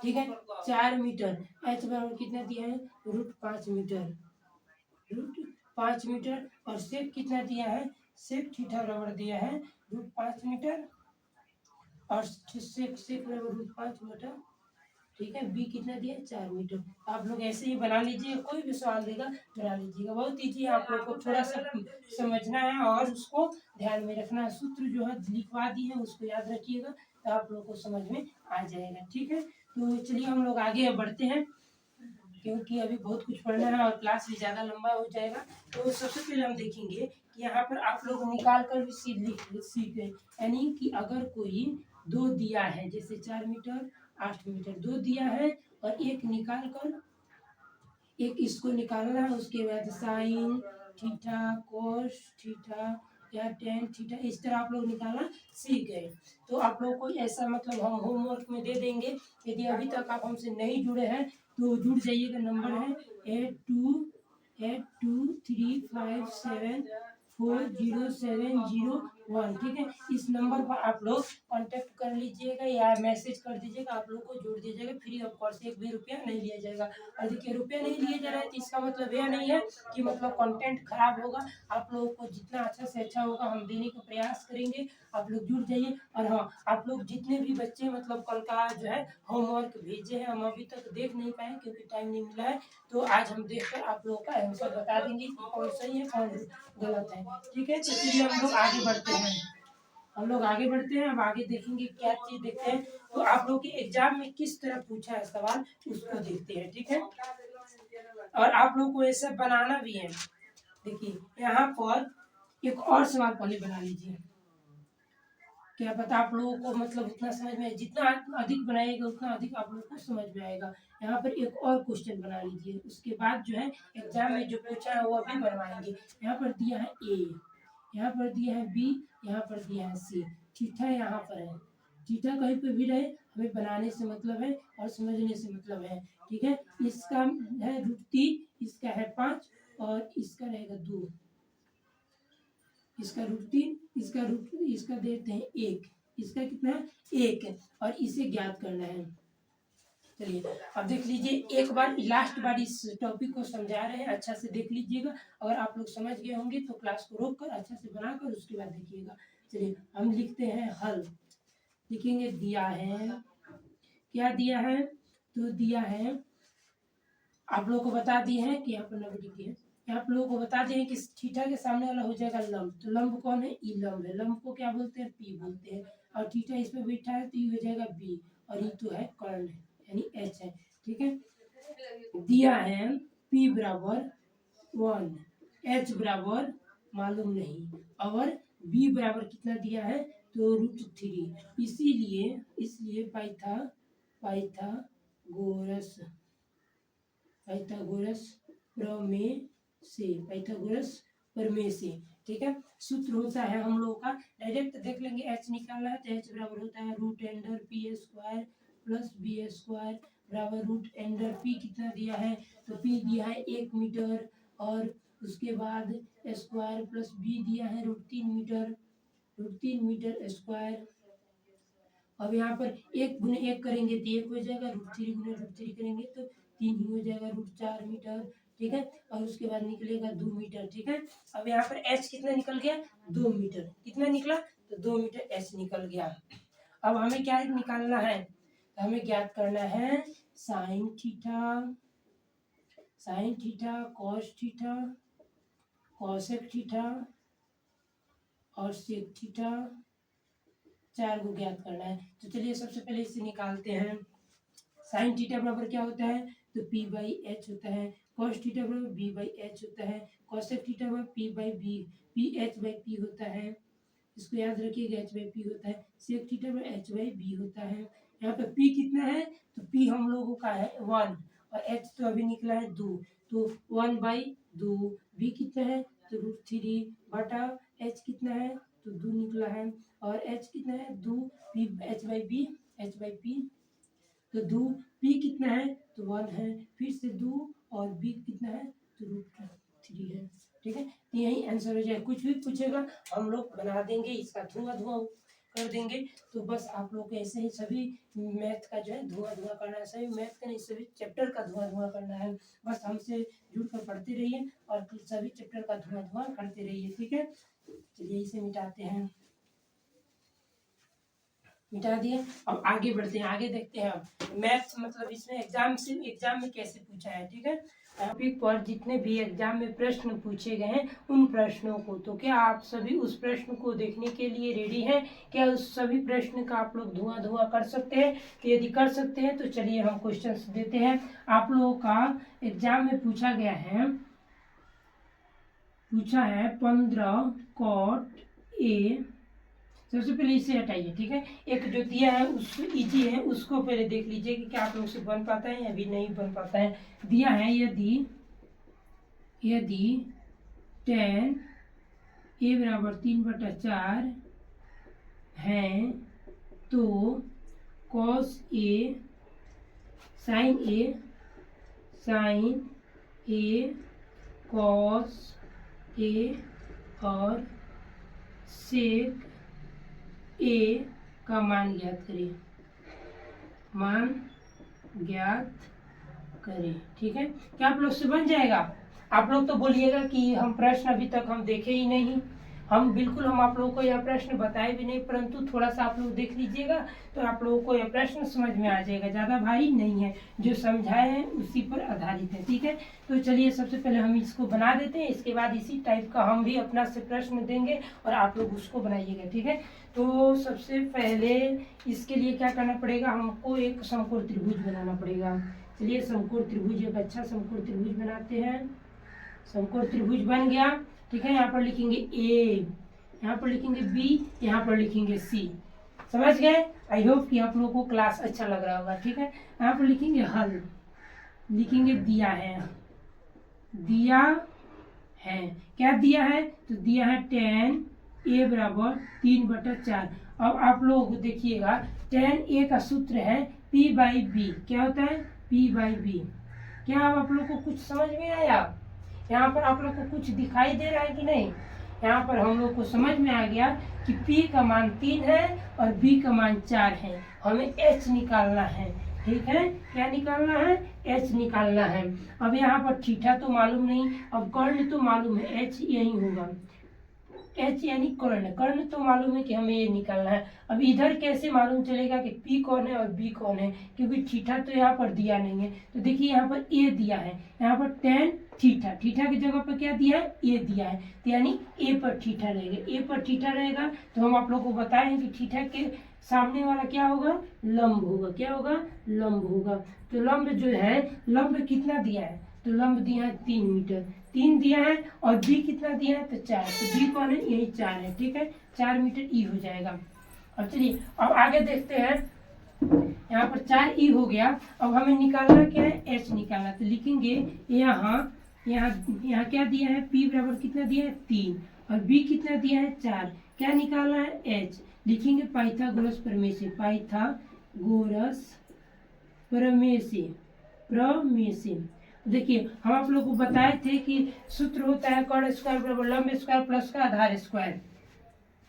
ठीक है, 4 मीटर, h बराबर कितना दिया है √5 मीटर, √5 मीटर, और सेक कितना दिया है, सेक थीटा बराबर दिया है √5 मीटर, और सेक बराबर √5 मीटर। ठीक है, बी कितना दिया है 4 मीटर। आप लोग ऐसे ही बना लीजिए, कोई भी सवाल देगा बना लीजिएगा, बहुत ईजी है। आप लोग को थोड़ा सा समझना है और उसको ध्यान में रखना है। सूत्र जो है लिखवा दी है उसको याद रखिएगा, तो आप लोग को समझ में आ जाएगा। ठीक है, तो चलिए हम लोग आगे बढ़ते हैं, क्योंकि अभी बहुत कुछ पढ़ना है और क्लास भी ज़्यादा लंबा हो जाएगा। तो सबसे पहले हम देखेंगे कि यहाँ पर आप लोग निकाल कर भी सीख गए, यानी कि अगर कोई 2 दिया है, जैसे 4 मीटर 8 मीटर 2 दिया है, और एक निकाल कर एक इसको निकालना है, उसके बाद साइन थीटा कोस थीटा या टेन थीटा, इस तरह आप लोग निकालना सीख गए। तो आप लोग को ऐसा मतलब हम होमवर्क में दे देंगे, यदि अभी तक आप हमसे नहीं जुड़े हैं तो जुड़ जाइएगा। नंबर है 828235740701। ठीक है, इस नंबर पर आप लोग कांटेक्ट कर लीजिएगा या मैसेज कर दीजिएगा, आप लोग को जोड़ दिया जाएगा फ्री ऑफ कॉस्ट, 1 भी रुपया नहीं लिया जाएगा। और देखिए रुपया नहीं लिए जा रहा है तो इसका मतलब यह नहीं है कि मतलब कंटेंट खराब होगा। आप लोगों को जितना अच्छा से अच्छा होगा हम देने का प्रयास करेंगे, आप लोग जुड़ जाइए। और हाँ, आप लोग जितने भी बच्चे मतलब कल का जो है होमवर्क भेजे हैं, हम अभी तक देख नहीं पाए क्योंकि टाइम नहीं मिला है, तो आज हम देखकर आप लोगों का आंसर बता देंगे कि कौन सही है कौन गलत है। ठीक है, तो चलिए हम लोग आगे बढ़ते हैं। हम लोग आगे बढ़ते हैं। अब आगे देखेंगे क्या चीज देखते हैं, तो आप लोग के एग्जाम में किस तरह पूछा है सवाल उसको देखते हैं, ठीक है। और आप लोग को ऐसा बनाना भी है। देखिए यहाँ पर एक और सवाल पहले बना लीजिए, क्या पता आप लोगों को मतलब उतना समझ में, जितना अधिक बनाएगा उतना अधिक आप लोगों को समझ में आएगा। यहाँ पर एक और क्वेश्चन बना लीजिए, उसके बाद जो है एग्जाम में जो पूछा है वो अभी बनवाएंगे। यहाँ पर दिया है ए, यहाँ पर दिया है बी, यहाँ पर दिया है सी, थीटा यहाँ पर है। थीटा कहीं पर भी रहे हमें बनाने से मतलब है और समझने से मतलब है, ठीक है। इसका है √3, इसका है 5 और इसका रहेगा 2, इसका √3, इसका देते हैं 1, इसका कितना है 1 और इसे ज्ञात करना है। चलिए अब देख लीजिए, एक बार लास्ट बार इस टॉपिक को समझा रहे हैं, अच्छा से देख लीजिएगा। अगर आप लोग समझ गए होंगे तो क्लास को रोक कर अच्छा से बनाकर उसके बाद देखिएगा। चलिए हम लिखते हैं हल, लिखेंगे दिया है, क्या दिया है, तो दिया है आप लोगों को बता दिए हैं कि यहाँ पर नंबर लिखिए, आप लोगों को बता दें कि थीटा के सामने वाला हो जाएगा लंब, तो लंब कौन है, ई लंब है, लंब को क्या बोलते हैं, पी बोलते हैं। और थीटा इस पे बैठा है तो ये हो जाएगा बी, और ये तो है कर्ण यानी एच है, ठीक है। दिया है पी बराबर 1, एच बराबर मालूम नहीं, और बी बराबर कितना दिया है, तो √3। इसलिए पाइथागोरस प्रमेय से, ठीक है। सूत्र होता है हम लोगों का, डायरेक्ट देख लेंगे, एच निकालना है तो एच बराबर होता है √p² प्लस b² बराबर √p कितना दिया है, तो p दिया है 1 मीटर, और उसके बाद स्क्वायर प्लस b दिया है √3 मीटर स्क्वायर। अब यहाँ पर 1 गुने 1 करेंगे तो 1 हो जाएगा, √3 गुने √3 करेंगे तो 3 ही हो जाएगा, √4 मीटर, ठीक है। और उसके बाद निकलेगा 2 मीटर, ठीक है। अब यहाँ पर h कितना निकल गया, 2 मीटर, कितना निकला, तो 2 मीटर h निकल गया। अब हमें क्या निकालना है, तो हमें ज्ञात करना है sine theta, cos theta, cosec theta और सेक थीटा, 4 को ज्ञात करना है। तो चलिए सबसे पहले इसे निकालते हैं। साइन थीटा बराबर क्या होता है, तो p/h होता है, कॉस थीटा बराबर b/h होता है, कॉसेक थीटा बराबर p/h/p होता है, इसको याद रखिएगा, h/p होता है, सेक थीटा बराबर h/b होता है। यहाँ पे p कितना है, तो p हम लोगों का है 1 और h तो अभी निकला है 2, तो 1/2, b कितना है, तो √3 बटा h कितना है, तो 2 निकला है, और h कितना है 2, p h/p, तो 2, p कितना है, तो 1 है, फिर से 2 और b कितना है, तो √3 है, ठीक है। तो यही आंसर हो जाए, कुछ भी पूछेगा हम लोग बना देंगे, इसका धुआं कर देंगे। तो बस आप लोग को ऐसे ही सभी मैथ का जो है धुआं करना है, सभी मैथ का नहीं सभी चैप्टर का धुआं करना है। बस हमसे जुड़कर पढ़ते रहिए और सभी चैप्टर का धुआं करते रहिए, ठीक है। चलिए इसे मिटाते हैं, मिटा दिए। अब आगे बढ़ते हैं, आगे देखते हैं अब मैथ मतलब इसमें एग्जाम में कैसे पूछा है, ठीक है। टॉपिक पर जितने भी एग्जाम में प्रश्न पूछे गए हैं उन प्रश्नों को, तो क्या आप सभी उस प्रश्न को देखने के लिए रेडी हैं, क्या उस सभी प्रश्न का आप लोग धुआं कर सकते हैं, तो यदि कर सकते हैं तो चलिए हम क्वेश्चन देते हैं। आप लोगों का एग्जाम में पूछा है 15 cot A, सबसे पहले इसे हटाइए, ठीक है। एक जो दिया है उस इजी है, उसको पहले देख लीजिए कि क्या आप लोग से बन पाता है या भी नहीं बन पाता है। दिया है यदि tan a बराबर 3/4 है तो cos a sin a cos a और sec a का मान ज्ञात करें, ठीक है। क्या आप लोग से बन जाएगा, आप लोग तो बोलिएगा कि हम प्रश्न अभी तक हम देखे ही नहीं, हम आप लोगों को यह प्रश्न बताए भी नहीं, परंतु थोड़ा सा आप लोग देख लीजिएगा तो आप लोगों को यह प्रश्न समझ में आ जाएगा। ज़्यादा भारी नहीं है, जो समझाए हैं उसी पर आधारित है। ठीक है, तो चलिए सबसे पहले हम इसको बना देते हैं, इसके बाद इसी टाइप का हम भी अपना से प्रश्न देंगे और आप लोग उसको बनाइएगा। ठीक है, तो सबसे पहले इसके लिए क्या करना पड़ेगा, हमको एक समकोण त्रिभुज बनाना पड़ेगा। चलिए समकोण त्रिभुज, एक अच्छा समकोण त्रिभुज बनाते हैं। समकोण त्रिभुज बन गया। ठीक है, यहाँ पर लिखेंगे ए, यहाँ पर लिखेंगे बी, यहाँ पर लिखेंगे सी। समझ गए? आई होप कि आप लोगों को क्लास अच्छा लग रहा होगा। ठीक है, यहाँ पर लिखेंगे हल, लिखेंगे दिया है, दिया है, क्या दिया है, तो दिया है tan a बराबर 3/4। अब आप लोग देखिएगा tan a का सूत्र है p/b। क्या होता है? p/b। क्या आप लोग को कुछ समझ में आया? यहाँ पर आप लोग को कुछ दिखाई दे रहा है कि नहीं? यहाँ पर हम लोग को समझ में आ गया कि p का मान 3 है और b का मान 4 है। हमें h निकालना है। ठीक है, क्या निकालना है? h निकालना है। अब यहाँ पर थीटा तो मालूम नहीं, अब कर्ण तो मालूम है, h यही होगा। h यानी कर्ण, कर्ण तो मालूम है कि हमें ये निकालना है। अब इधर कैसे मालूम चलेगा कि p कौन है और b कौन है, क्योंकि थीटा तो यहाँ पर दिया नहीं है। तो देखिए यहाँ पर a दिया है, यहाँ पर tan थीटा, थीटा की जगह पर क्या दिया है? a दिया है, तो यानी a पर थीटा रहेगा। a पर थीटा रहेगा तो हम आप लोग को बताए हैं कि थीटा के सामने वाला क्या होगा? लंब होगा। क्या होगा? लंब होगा। तो लंब जो है, लंब कितना दिया है? तो लंब दिया है 3 मीटर, 3 दिया है, और बी कितना दिया है? तो 4। तो बी कौन है? यही 4 है। ठीक है, 4 मीटर ई हो जाएगा। अब चलिए अब आगे देखते हैं। यहाँ पर 4 ई हो गया। अब हमें निकालना क्या है? एच निकालना। तो लिखेंगे यहाँ यहाँ यहाँ क्या दिया है? पी बराबर कितना दिया है? 3, और बी कितना दिया है? 4। क्या निकालना है? एच। लिखेंगे पाइथागोरस प्रमेय से, पाइथागोरस प्रमेय से, प्रमेय से। देखिए हम आप लोग को बताए थे कि सूत्र होता है कर्ण स्क्वायर बराबर लंब स्क्वायर प्लस का आधार स्क्वायर।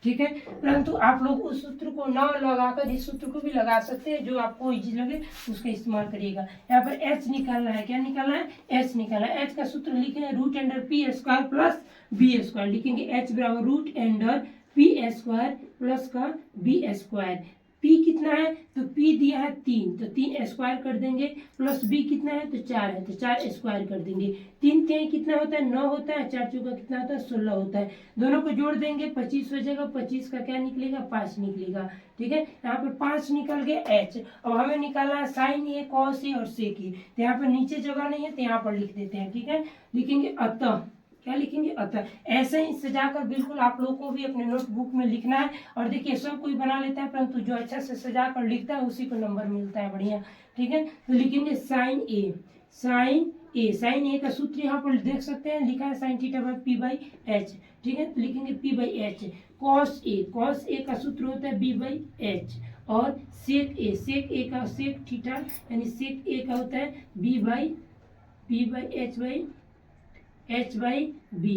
ठीक है, परंतु आप लोग उस सूत्र को न लगाकर इस सूत्र को भी लगा सकते हैं, जो आपको इजी लगे उसका इस्तेमाल करिएगा। यहाँ पर h निकालना है। क्या निकालना है? h निकालना है। h का सूत्र लिखेंगे root under P square plus B square. लिखेंगे h बराबर root under P square plus का बी स्क्वायर। p कितना है? तो p दिया है 3, तो 3 स्क्वायर कर देंगे, प्लस b कितना है? तो 4 है, तो 4 स्क्वायर कर देंगे। 3 3 कितना होता है? 9 होता है। 4 चौका कितना होता है? 16 होता है। दोनों को जोड़ देंगे 25 हो जाएगा। 25 का क्या निकलेगा? 5 निकलेगा। ठीक है, यहाँ पर 5 निकल गया h। अब हमें निकालना है साइन ए, कॉस ए और सेक ए। तो यहाँ पर नीचे जगह नहीं है तो यहाँ पर लिख देते हैं। ठीक है, लिखेंगे अतः, क्या लिखेंगे? अतः। ऐसे ही सजाकर बिल्कुल आप लोगों को भी अपने नोटबुक में लिखना है। और देखिए सब कोई बना लेता है, परंतु जो अच्छा से सजाकर लिखता है उसी को नंबर मिलता है बढ़िया। ठीक है, तो लिखेंगे sine A, sine A, sine A का सूत्र यहाँ पर देख सकते हैं, लिखा है sine theta by P by H. ठीक है, तो लिखेंगे P by H. Cos A, cos A का सूत्र होता है बी बाई एच। और सेक ए, सेक ए का, सेक थीटा यानी सेक ए का होता है B by P by H by B.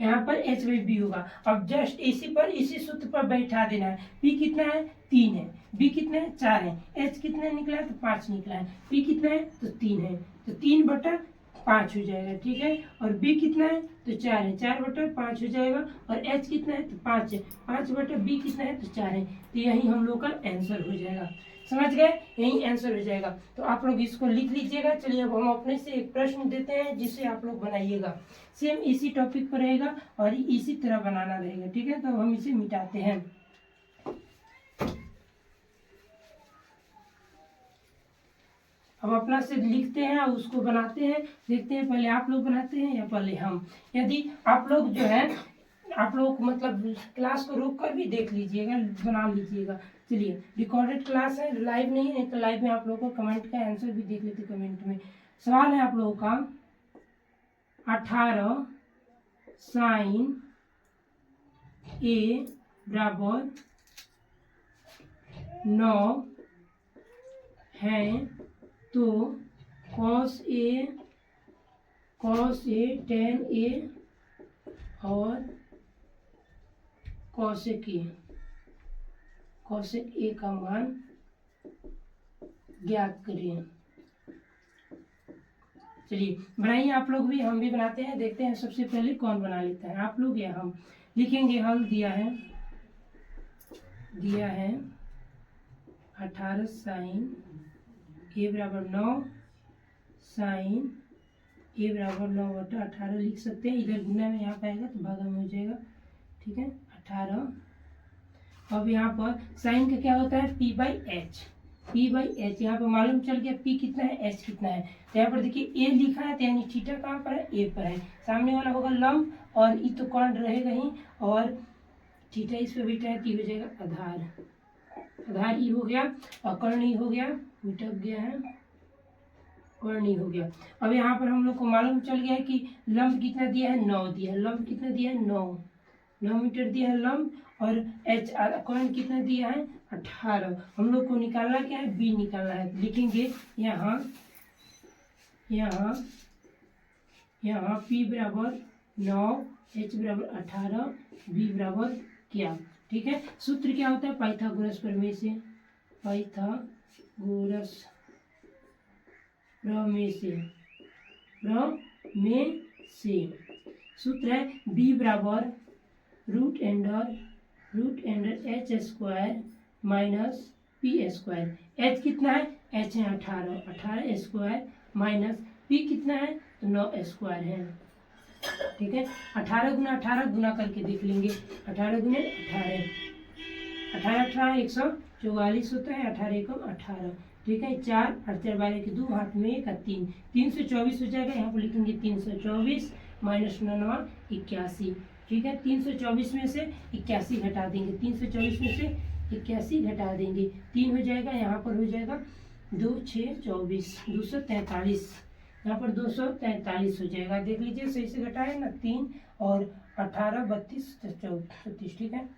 यहाँ पर एच बाई बी होगा। अब जस्ट इसी पर, इसी सूत्र पर बैठा देना है। पी कितना है? 3 है। बी कितना है? 4 है। एच कितना निकला है? तो 5 निकला है। पी कितना है? तो 3 है, तो 3/5 हो जाएगा। ठीक है, और बी कितना है? तो 4 है, 4/5 हो जाएगा। और एच कितना है? तो 5 है, 5/बी कितना है? तो 4 है। तो यही हम लोग का आंसर हो जाएगा। समझ गए? यही आंसर हो जाएगा। तो आप लोग इसको लिख लीजिएगा। चलिए अब हम अपने से एक प्रश्न देते हैं जिसे आप लोग बनाइएगा। सेम इसी टॉपिक पर रहेगा और इसी तरह बनाना रहेगा। ठीक है, तो हम इसे मिटाते हैं। अब अपना से लिखते हैं और उसको बनाते हैं। देखते हैं पहले आप लोग बनाते हैं या पहले हम। यदि आप लोग जो है, आप लोग मतलब क्लास को रोक कर भी देख लीजिएगा, बना लीजिएगा। चलिए रिकॉर्डेड क्लास है, लाइव नहीं है, तो लाइव में आप लोगों को कमेंट का आंसर भी देख लेते कमेंट में। सवाल है आप लोगों का 18 साइन ए बराबर 9 है तो कॉस ए tan ए और कॉसेक ए का मान ज्ञात करें। चलिए बनाइए आप लोग भी, हम भी बनाते हैं, देखते हैं सबसे पहले कौन बना लेता है, आप लोग या हम। लिखेंगे हल दिया है 18 साइन ए बराबर 9 साइन ए बराबर 9/18 लिख सकते हैं। इधर गुना में यहाँ पाएगा तो भागा में हो जाएगा, ठीक है 18। अब यहाँ पर साइन का क्या होता है p/h, p/h यहाँ पर मालूम चल गया p कितना है h कितना है। तो यहाँ पर देखिए a लिखा है तो यानी थीटा कहाँ पर है a पर है, सामने वाला होगा लंब और ई तो कौन रहेगा ही, और थीटा इस पर बैठा है तो हो जाएगा आधार ई हो गया, और कर्ण ई हो गया, मिटक गया है, कर्ण ई हो गया। अब यहाँ पर हम लोग को मालूम चल गया है कि लंब कितना दिया है 9 दिया है, लंब कितना दिया है 9 मीटर दिया है लंब, और एच कर्ण कितना दिया है 18। हम लोग को निकालना क्या है बी निकालना है, लिखेंगे यहाँ p बराबर 9 h बराबर 18 b बराबर क्या, ठीक है। सूत्र क्या होता है पाइथागोरस प्रमेय से, पाइथागोरस प्रमेय से सूत्र है b बराबर root under H square minus P square. H कितना है एच है 18 स्क्वायर माइनस पी कितना है तो 9 स्क्वायर है, ठीक है। 18 गुना करके देख लेंगे, 18 गुने 18 144 होता है, 18 एकम 18, ठीक है। 4 8 12 के 2 हाथ में 1 3 324 हो जाएगा। यहाँ पर लिखेंगे 324 माइनस 9 81, ठीक है। 324 में से 81 घटा देंगे, 324 में से 81 घटा देंगे, 3 हो जाएगा, यहाँ पर हो जाएगा 2 6 24 243, यहाँ पर 243 हो जाएगा। देख लीजिए सही से घटाए ना, 3 और 18 32 34, ठीक है,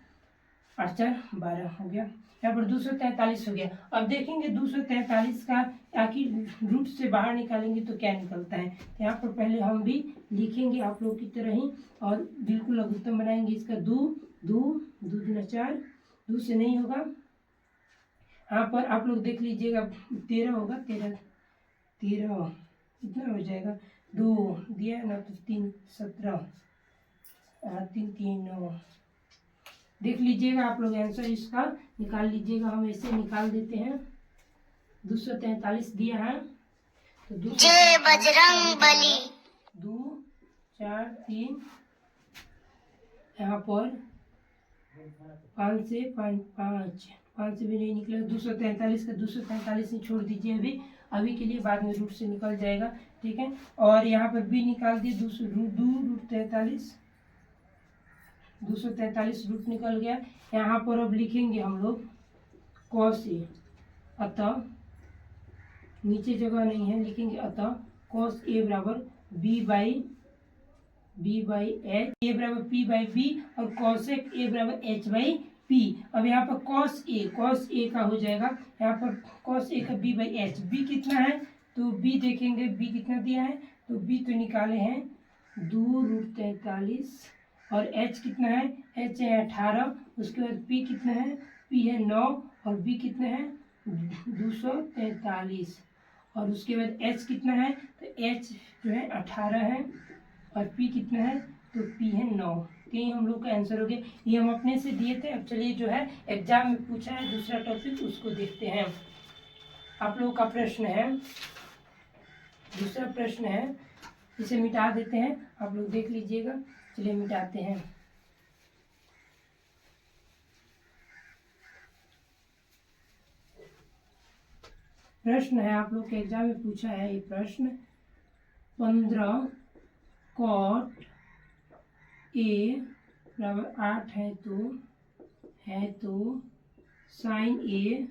8 4 12 हो गया, यहाँ पर 243 हो गया। अब देखेंगे 243 का आखिर रूट से बाहर निकालेंगे तो क्या निकलता है। यहाँ पर पहले हम भी लिखेंगे आप लोग की तरह ही, और बिल्कुल लघुत्तम बनाएंगे इसका। 2 दूना 4, 2 से नहीं होगा, यहाँ पर आप लोग देख लीजिएगा 13 होगा, 13 इतना हो जाएगा। 2 दिया ना तो 3 17 3 3 9, देख लीजिएगा आप लोग आंसर इसका निकाल लीजिएगा। हम ऐसे निकाल देते हैं, 243 दिया है तो जय बजरंग बली, 2 4 3, यहाँ पर 5 से 5 से भी नहीं निकला, 243 का 243 ही छोड़ दीजिए अभी के लिए, बाद में रूट से निकल जाएगा, ठीक है। और यहाँ पर भी निकाल दिए, 243 रूट निकल गया। यहाँ पर अब लिखेंगे हम लोग cos ए, अतः नीचे जगह नहीं है, लिखेंगे अतः cos ए बराबर b बाई एच, ए बराबर p बाई बी, और cosec ए बराबर h बाई p। अब यहाँ पर cos ए का हो जाएगा, यहाँ पर cos ए का b बाई एच, b कितना है तो b देखेंगे, b कितना दिया है तो b तो निकाले हैं 2√43, और h कितना है h है 18, उसके बाद p कितना है p है 9, और b कितना है 243, और उसके बाद h कितना है तो h जो है 18 है, और p कितना है तो p है 9। तो ये हम लोग का आंसर हो गया, ये हम अपने से दिए थे। अब चलिए जो है एग्जाम में पूछा है दूसरा टॉपिक, उसको देखते हैं। आप लोगों का प्रश्न है, दूसरा प्रश्न है, इसे मिटा देते हैं, आप लोग देख लीजिएगा। चलिए मिटाते हैं। प्रश्न है, आप लोग के एग्जाम में पूछा है ये प्रश्न, 15 cot ए बराबर 8 है तो साइन ए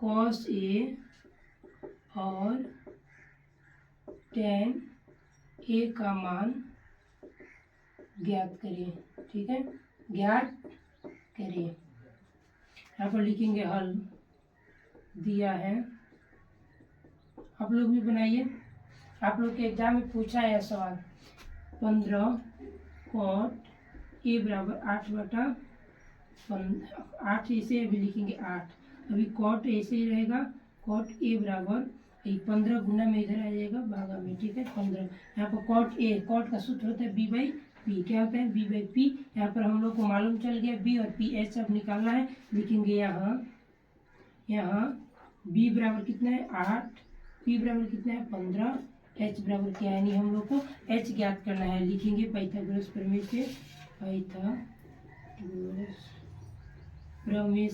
cos ए और tan ए का मान ज्ञात करिए, ठीक है, ज्ञात करिए। यहाँ पर लिखेंगे हल दिया है, आप लोग भी बनाइए, आप लोग के एग्जाम में पूछा है सवाल। 15 cot ए बराबर 8 ऐसे अभी लिखेंगे 8, अभी cot ऐसे ही रहेगा, cot ए बराबर ये 15 गुना में इधर आ जाएगा भागा में, ठीक है 15। यहाँ पर कॉट ए, कॉट का सूत्र होता है बी बाई पी, क्या होता है बी बाई पी। यहाँ पर हम लोग को मालूम चल गया बी और पी, एच अब निकालना है। लिखेंगे यहाँ बी बराबर कितना है 8, पी बराबर कितना है 15, एच बराबर क्या है, यानी हम लोग को एच ज्ञात करना है। लिखेंगे पाइथागोरस प्रमेय से, पाइथागोरस प्रमेय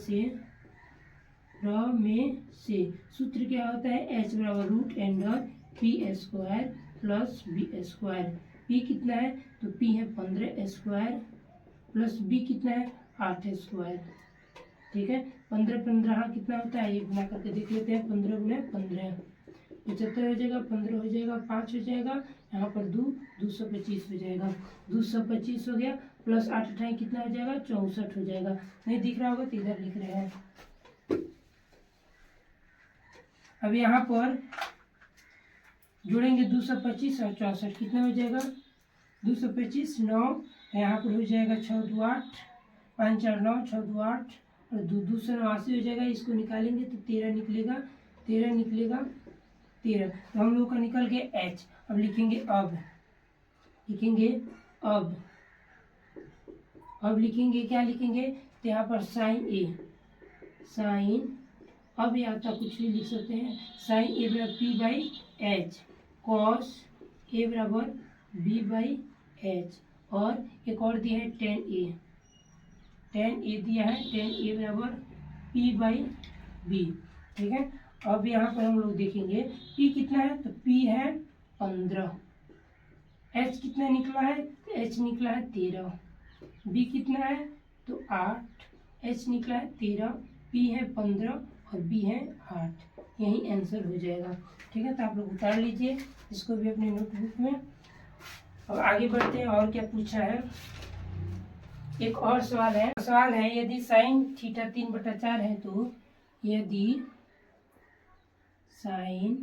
से सूत्र क्या होता है, एच बराबर root under P square plus B square. P कितना है तो पी है 15 स्क्वायर प्लस बी कितना है 8 स्क्वायर, ठीक है। 15 15 कितना होता है, ये गुना करके देख लेते हैं। 15 गुना 15 75 हो जाएगा, 15 हो जाएगा, 5 हो जाएगा, यहाँ पर 225 हो जाएगा। 225 हो गया प्लस 8 अठाई कितना हो जाएगा 64 हो जाएगा। नहीं दिख रहा होगा तो इधर लिख रहे हैं। अब यहाँ पर जोड़ेंगे 225 और 64 कितना हो जाएगा 225 9, यहाँ पर हो जाएगा 6 2 8, 5 4 9, 6 2 8 और 289 हो जाएगा। इसको निकालेंगे तो 13 निकलेगा, 13 निकलेगा 13। तो हम लोग का निकल गया एच। अब लिखेंगे अब लिखेंगे क्या लिखेंगे, तो यहाँ पर साइन अब या तो कुछ भी लिख सकते हैं। साइन ए बराबर पी बाई एच, कॉस ए बराबर बी बाई एच, और एक और दिया है टेन ए दिया है, टेन ए बराबर पी बाई बी, ठीक है। अब यहाँ पर हम लोग देखेंगे पी कितना है तो पी है 15, एच कितना निकला है तो एच निकला है 13, बी कितना है तो 8, एच निकला है 13, पी है 15 और बी है 8। यही आंसर हो जाएगा, ठीक है। तो आप लोग उतार लीजिए इसको भी अपने नोटबुक में। अब आगे बढ़ते हैं, और क्या पूछा है। एक और सवाल है यदि साइन थीटा 3/4 है तो, यदि साइन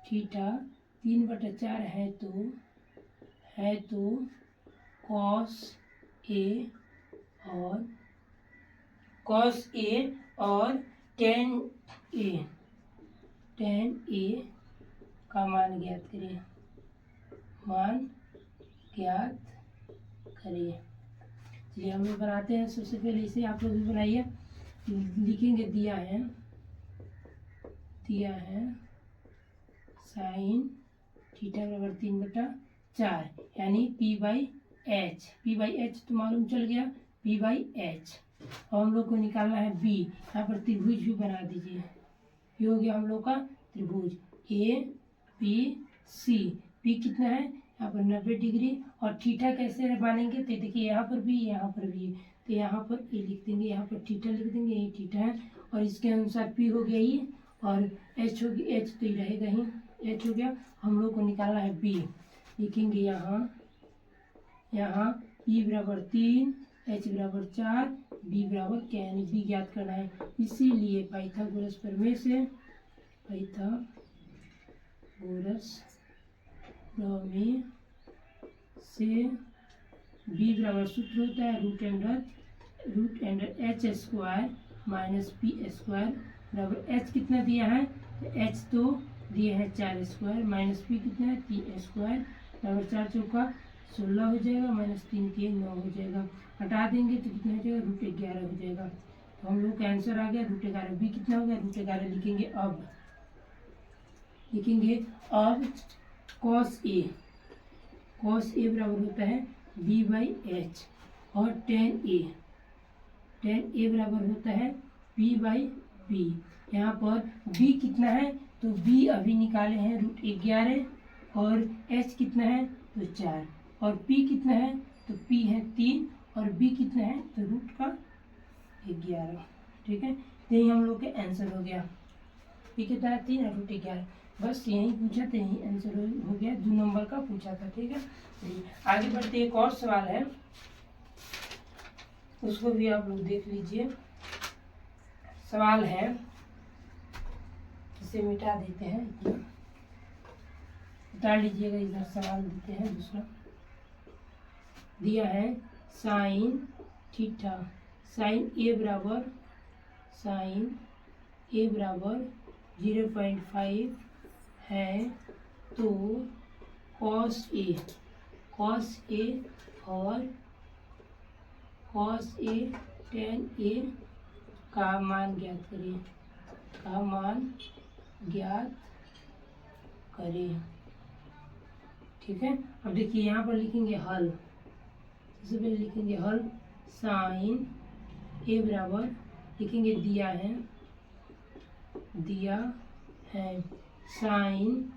थीटा 3/4 है तो कॉस ए और टेन ए का मान ज्ञात करिए। चलिए हम लोग बनाते हैं। सबसे पहले इसे आप लोग भी बनाइए। लिखेंगे दिया है साइन थीटा बराबर 3/4, यानी पी बाई एच तो मालूम चल गया पी बाई एच। और हम लोग को निकालना है बी। यहाँ पर त्रिभुज भी बना दीजिए। ये हो गया हम लोग का त्रिभुज ए पी सी। पी कितना है यहाँ पर 90 डिग्री। और थीटा कैसे मानेंगे तो देखिए यहाँ पर भी तो यहाँ पर ए लिख देंगे, यहाँ पर थीटा लिख देंगे, ये थीटा है। और इसके अनुसार पी हो गया ये, और एच होगी, एच तो ही रहेगा ही, एच हो गया। हम लोग को निकालना है बी। लिखेंगे यहाँ पी बराबर 3, एच बराबर 4, बी बराबर क्या, यानी बी ज्ञात करना है। इसीलिए पाइथागोरस प्रमेय से बी बराबर सूत्र होता है root under H square minus P square बराबर एच कितना दिया है तो एच तो दिया है 4 स्क्वायर माइनस पी कितना है 3 स्क्वायर बराबर 4 चौका 16 हो जाएगा, माइनस 3 के 9 हो जाएगा। हटा देंगे तो कितना हो जाएगा √11 हो जाएगा। तो हम लोग का आंसर आ गया √11। बी कितना हो गया √11। लिखेंगे अब कॉस ए बराबर होता है बी बाई एच, और टेन ए बराबर होता है पी बाई बी। यहाँ पर बी कितना है तो बी अभी निकाले हैं √11, और एच कितना है तो 4, और पी कितना है तो पी है 3, और बी कितना है तो √11, ठीक है। तो यही हम लोग के आंसर हो गया। पी कितना है 3 और √11। बस यही पूछा था, यही आंसर हो गया। 2 नंबर का पूछा था, ठीक है। आगे बढ़ते एक और सवाल है, उसको भी आप लोग देख लीजिए। सवाल है, इसे मिटा देते हैं, उतार लीजिएगा। इधर सवाल देते हैं दूसरा। दिया है साइन थीटा, साइन ए बराबर 0.5 है तो कॉस ए और कॉस ए टेन ए का मान ज्ञात करें। ठीक है, अब देखिए यहाँ पर लिखेंगे हल। सबसे पहले लिखेंगे हल साइन ए बराबर लिखेंगे दिया है साइन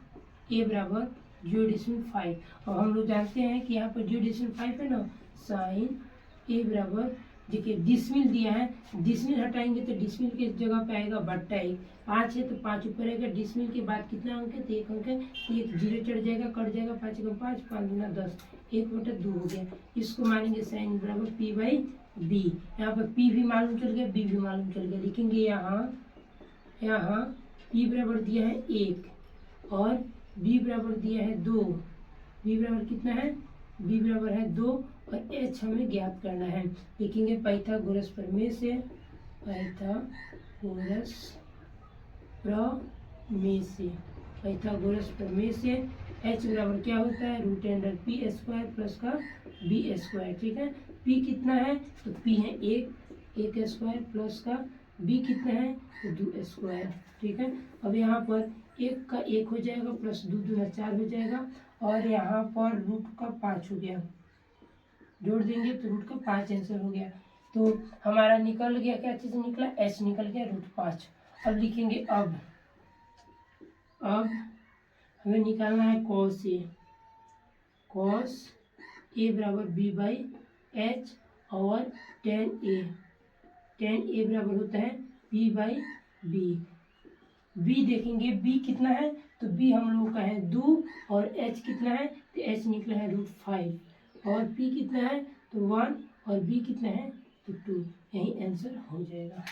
ए बराबर 0.5। और हम लोग जानते हैं कि यहाँ पर 0.5 है ना, साइन ए बराबर देखिए डिसमिल दिया है, डिसमिल हटाएंगे तो डिसमिल के जगह पे आएगा बट्टा 1। 5 है तो 5 ऊपर आएगा, डिसमिल के बाद कितना अंक है तो 1 अंक है, 1 जीरो चढ़ जाएगा, कट जाएगा, 5 का 5, 5 गुना 10, 1/2 हो गया। इसको मानेंगे साइन बराबर पी बाई बी। यहाँ पर पी भी मालूम चल गया, बी भी मालूम चल गया। लिखेंगे यहाँ पी बराबर दिया है 1 और बी बराबर दिया है 2। बी बराबर कितना है, बी बराबर है 2 और एच हमें ज्ञात करना है। लिखेंगे पाइथागोरस प्रमेय से एच बराबर क्या होता है, √p² प्लस का b²। ठीक है, p कितना है तो p है 1² प्लस का b कितना है तो 2²। ठीक है, अब यहाँ पर 1 का 1 हो जाएगा प्लस 2 दूना 4 हो जाएगा और यहाँ पर √5 हो गया, जोड़ देंगे तो √5 आंसर हो गया। तो हमारा निकल गया, क्या चीज़ निकला, h निकल गया √5। अब लिखेंगे अब हमें निकालना है cos a बराबर b/h और tan a बराबर होता है p/b। b देखेंगे b कितना है तो b हम लोगों का है 2 और h कितना है तो h निकला है √5 और p कितना है तो 1 और b कितना है तो 2। यही आंसर हो जाएगा।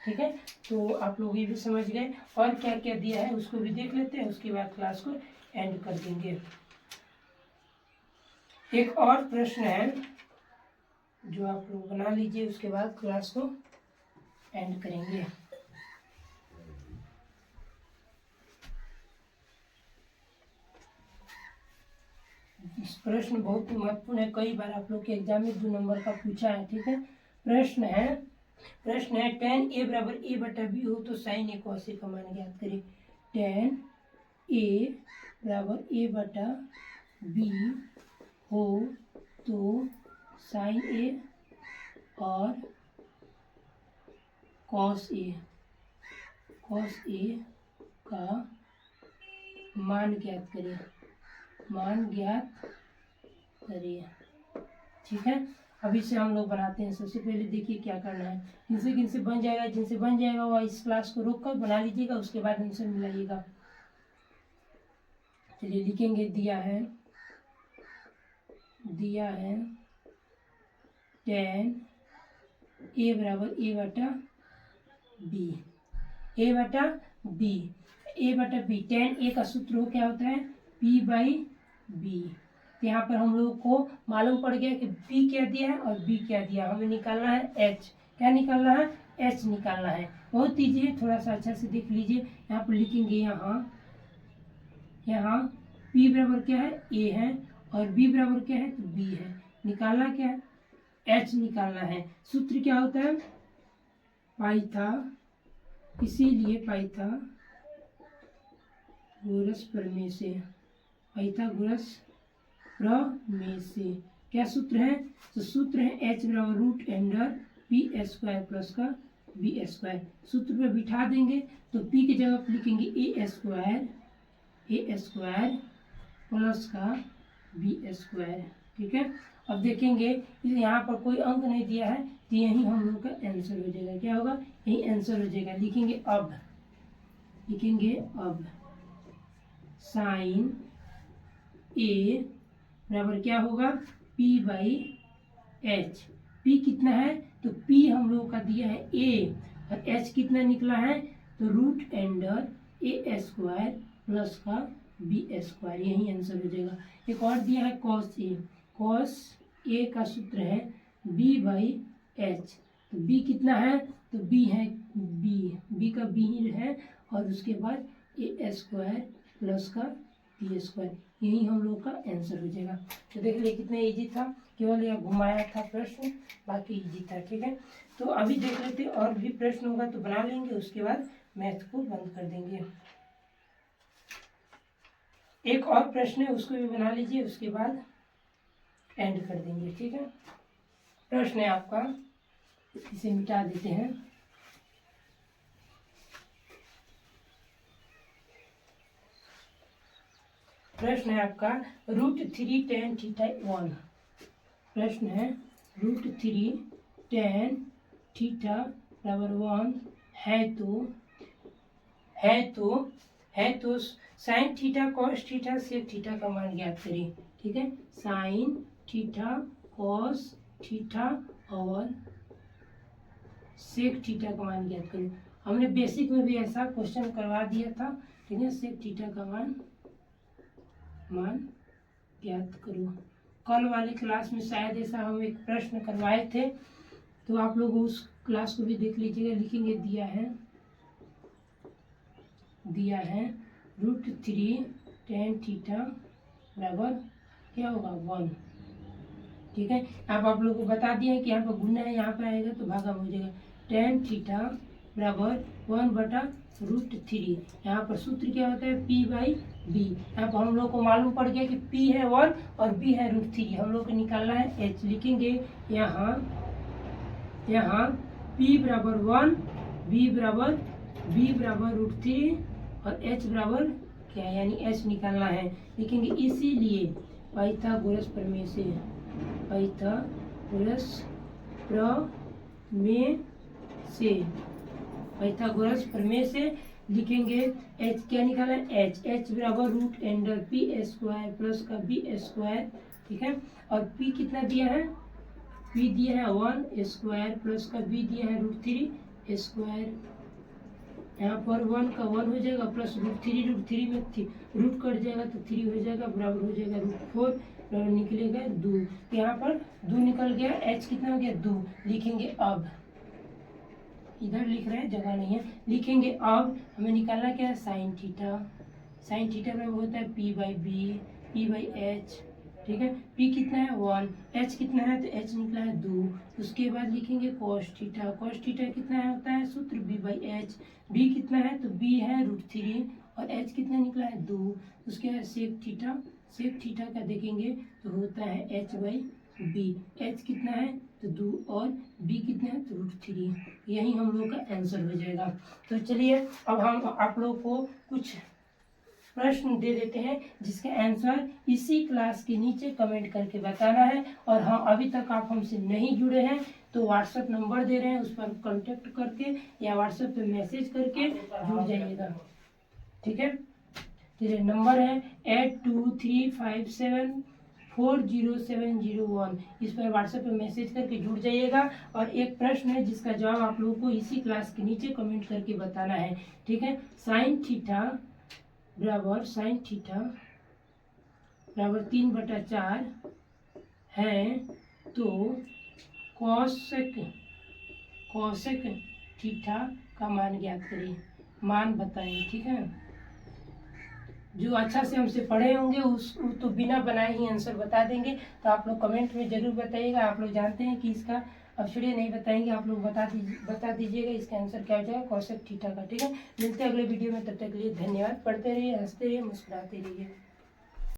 ठीक है, तो आप लोग ये भी समझ गए और क्या क्या दिया है उसको भी देख लेते हैं, उसके बाद क्लास को एंड कर देंगे। एक और प्रश्न है जो आप लोग बना लीजिए, उसके बाद क्लास को एंड करेंगे। इस प्रश्न बहुत ही महत्वपूर्ण है, कई बार आप लोग के एग्जाम में 2 नंबर का पूछा है। ठीक है, प्रश्न है tan a बराबर a/b हो तो साइन a cos a का मान ज्ञात करें। tan a बराबर a/b हो तो साइन a और cos a का मान ज्ञात करें। ठीक है, अब इसे हम लोग बनाते हैं। सबसे पहले देखिए क्या करना है, जिनसे बन जाएगा वह इस क्लास को रोक कर बना लीजिएगा, उसके बाद आंसर मिलाइएगा। चलिए लिखेंगे दिया है tan a बराबर a/b tan a का सूत्र हो क्या होता है p/b। तो यहाँ पर हम लोगों को मालूम पड़ गया कि p क्या दिया है और b क्या दिया, हमें निकालना है h। क्या निकालना है, h निकालना है। बहुत ईजी है, थोड़ा सा अच्छा से देख लीजिए। यहाँ पर लिखेंगे यहाँ p बराबर क्या है a है और b बराबर क्या है तो b है। निकालना क्या है, h निकालना है। सूत्र क्या होता है इसीलिए पाइथागोरस प्रमेय से क्या सूत्र है, तो सूत्र है h बराबर √p² प्लस का b²। सूत्र पे बिठा देंगे तो p की जगह पर लिखेंगे a² प्लस का b²। ठीक है, अब देखेंगे यहाँ पर कोई अंक नहीं दिया है तो यही हम लोग का आंसर हो जाएगा। क्या होगा, यही आंसर हो जाएगा। लिखेंगे अब साइन a बराबर क्या होगा p/h। p कितना है तो p हम लोगों का दिया है a और h कितना निकला है तो √a² प्लस का b²। यही आंसर हो जाएगा। एक और दिया है cos a का सूत्र है b/h। तो b कितना है तो b है b का b ही है और उसके बाद a² प्लस का पी स्क्वायर, यही हम लोग का आंसर हो जाएगा। तो देख लिए कितना इजी था, केवल यह घुमाया था प्रश्न, बाकी इजी था। ठीक है, तो अभी देख लेते और भी प्रश्न होगा तो बना लेंगे, उसके बाद मैथ को बंद कर देंगे। एक और प्रश्न है उसको भी बना लीजिए, उसके बाद एंड कर देंगे। ठीक है, प्रश्न है आपका, इसे मिटा देते हैं। प्रश्न है आपका √3 tan θ 1। प्रश्न है √3 tan θ बराबर 1 है तो sine theta cos theta sec theta का मान ज्ञात करें। ठीक है, साइन थीटा कॉस थीटा और सेक थीटा का मान ज्ञात करें। हमने बेसिक में भी ऐसा क्वेश्चन करवा दिया था। ठीक है, सेक थीटा का मान ज्ञात करो। कल वाले क्लास में शायद ऐसा हम एक प्रश्न करवाए थे, तो आप लोग उस क्लास को भी देख लीजिएगा। लिखेंगे दिया है √3 tan θ बराबर क्या होगा 1। ठीक है, आप लोग को बता दिया है कि यहाँ पर गुना है, यहाँ पर आएगा तो भागा हो जाएगा। tan θ बराबर 1/√3। यहाँ पर सूत्र क्या होता है P/B। यहाँ पर हम लोग को मालूम पड़ गया कि P है 1 और B है √3। हम लोग को निकालना है H। लिखेंगे यहाँ P बराबर 1, B बराबर √3 और H बराबर क्या है, यानी H निकालना है। लिखेंगे इसीलिए पाइथागोरस प्रमेय से लिखेंगे H क्या निकाला है, H बराबर √p² प्लस का b²। ठीक है, और P कितना दिया है, P दिया है 1² प्लस का B दिया है √3²। यहाँ पर 1 का 1 हो जाएगा प्लस √3 में रूट कट जाएगा तो 3 हो जाएगा, बराबर हो जाएगा √4, निकलेगा 2। यहाँ पर 2 निकल गया, H कितना हो गया 2। लिखेंगे अब, इधर लिख रहे हैं जगह नहीं है, लिखेंगे अब हमें निकालना क्या है साइन थीटा। साइन थीटा बराबर होता है P/B P/H। ठीक है, P कितना है 1, H कितना है तो H निकला है 2। उसके बाद लिखेंगे कॉस थीटा। कॉस थीटा कितना है होता है सूत्र B/H। B कितना है तो B है √3 और H कितना निकला है 2। उसके बाद सेक थीटा। सेक थीटा का देखेंगे तो होता है H/B। H कितना है तो 2 और B कितना है तो √3। यही हम लोग का आंसर हो जाएगा। तो चलिए अब हम आप लोग को कुछ प्रश्न दे देते हैं जिसके आंसर इसी क्लास के नीचे कमेंट करके बताना है। और हाँ, अभी तक आप हमसे नहीं जुड़े हैं तो व्हाट्सएप नंबर दे रहे हैं, उस पर कांटेक्ट करके या व्हाट्सएप पे मैसेज करके जुड़ जाइएगा। ठीक है, तो नंबर है 8235740701। इस पर व्हाट्सएप पे मैसेज करके जुड़ जाइएगा। और एक प्रश्न है जिसका जवाब आप लोगों को इसी क्लास के नीचे कमेंट करके बताना है। ठीक है, साइन थीटा बराबर 3/4 है तो कॉसेक थीटा का मान ज्ञात करें, मान बताएं। ठीक है, जो अच्छा से हमसे पढ़े होंगे उस तो बिना बनाए ही आंसर बता देंगे। तो आप लोग कमेंट में जरूर बताइएगा। आप लोग जानते हैं कि इसका, अब छोड़िए नहीं बताएंगे, आप लोग बता दीजिएगा इसका आंसर क्या हो जाएगा कॉसेक थीटा का। ठीक है, मिलते हैं अगले वीडियो में, तब तक के लिए धन्यवाद। पढ़ते रहिए, हंसते रहिए, मुस्कुराते रहिए।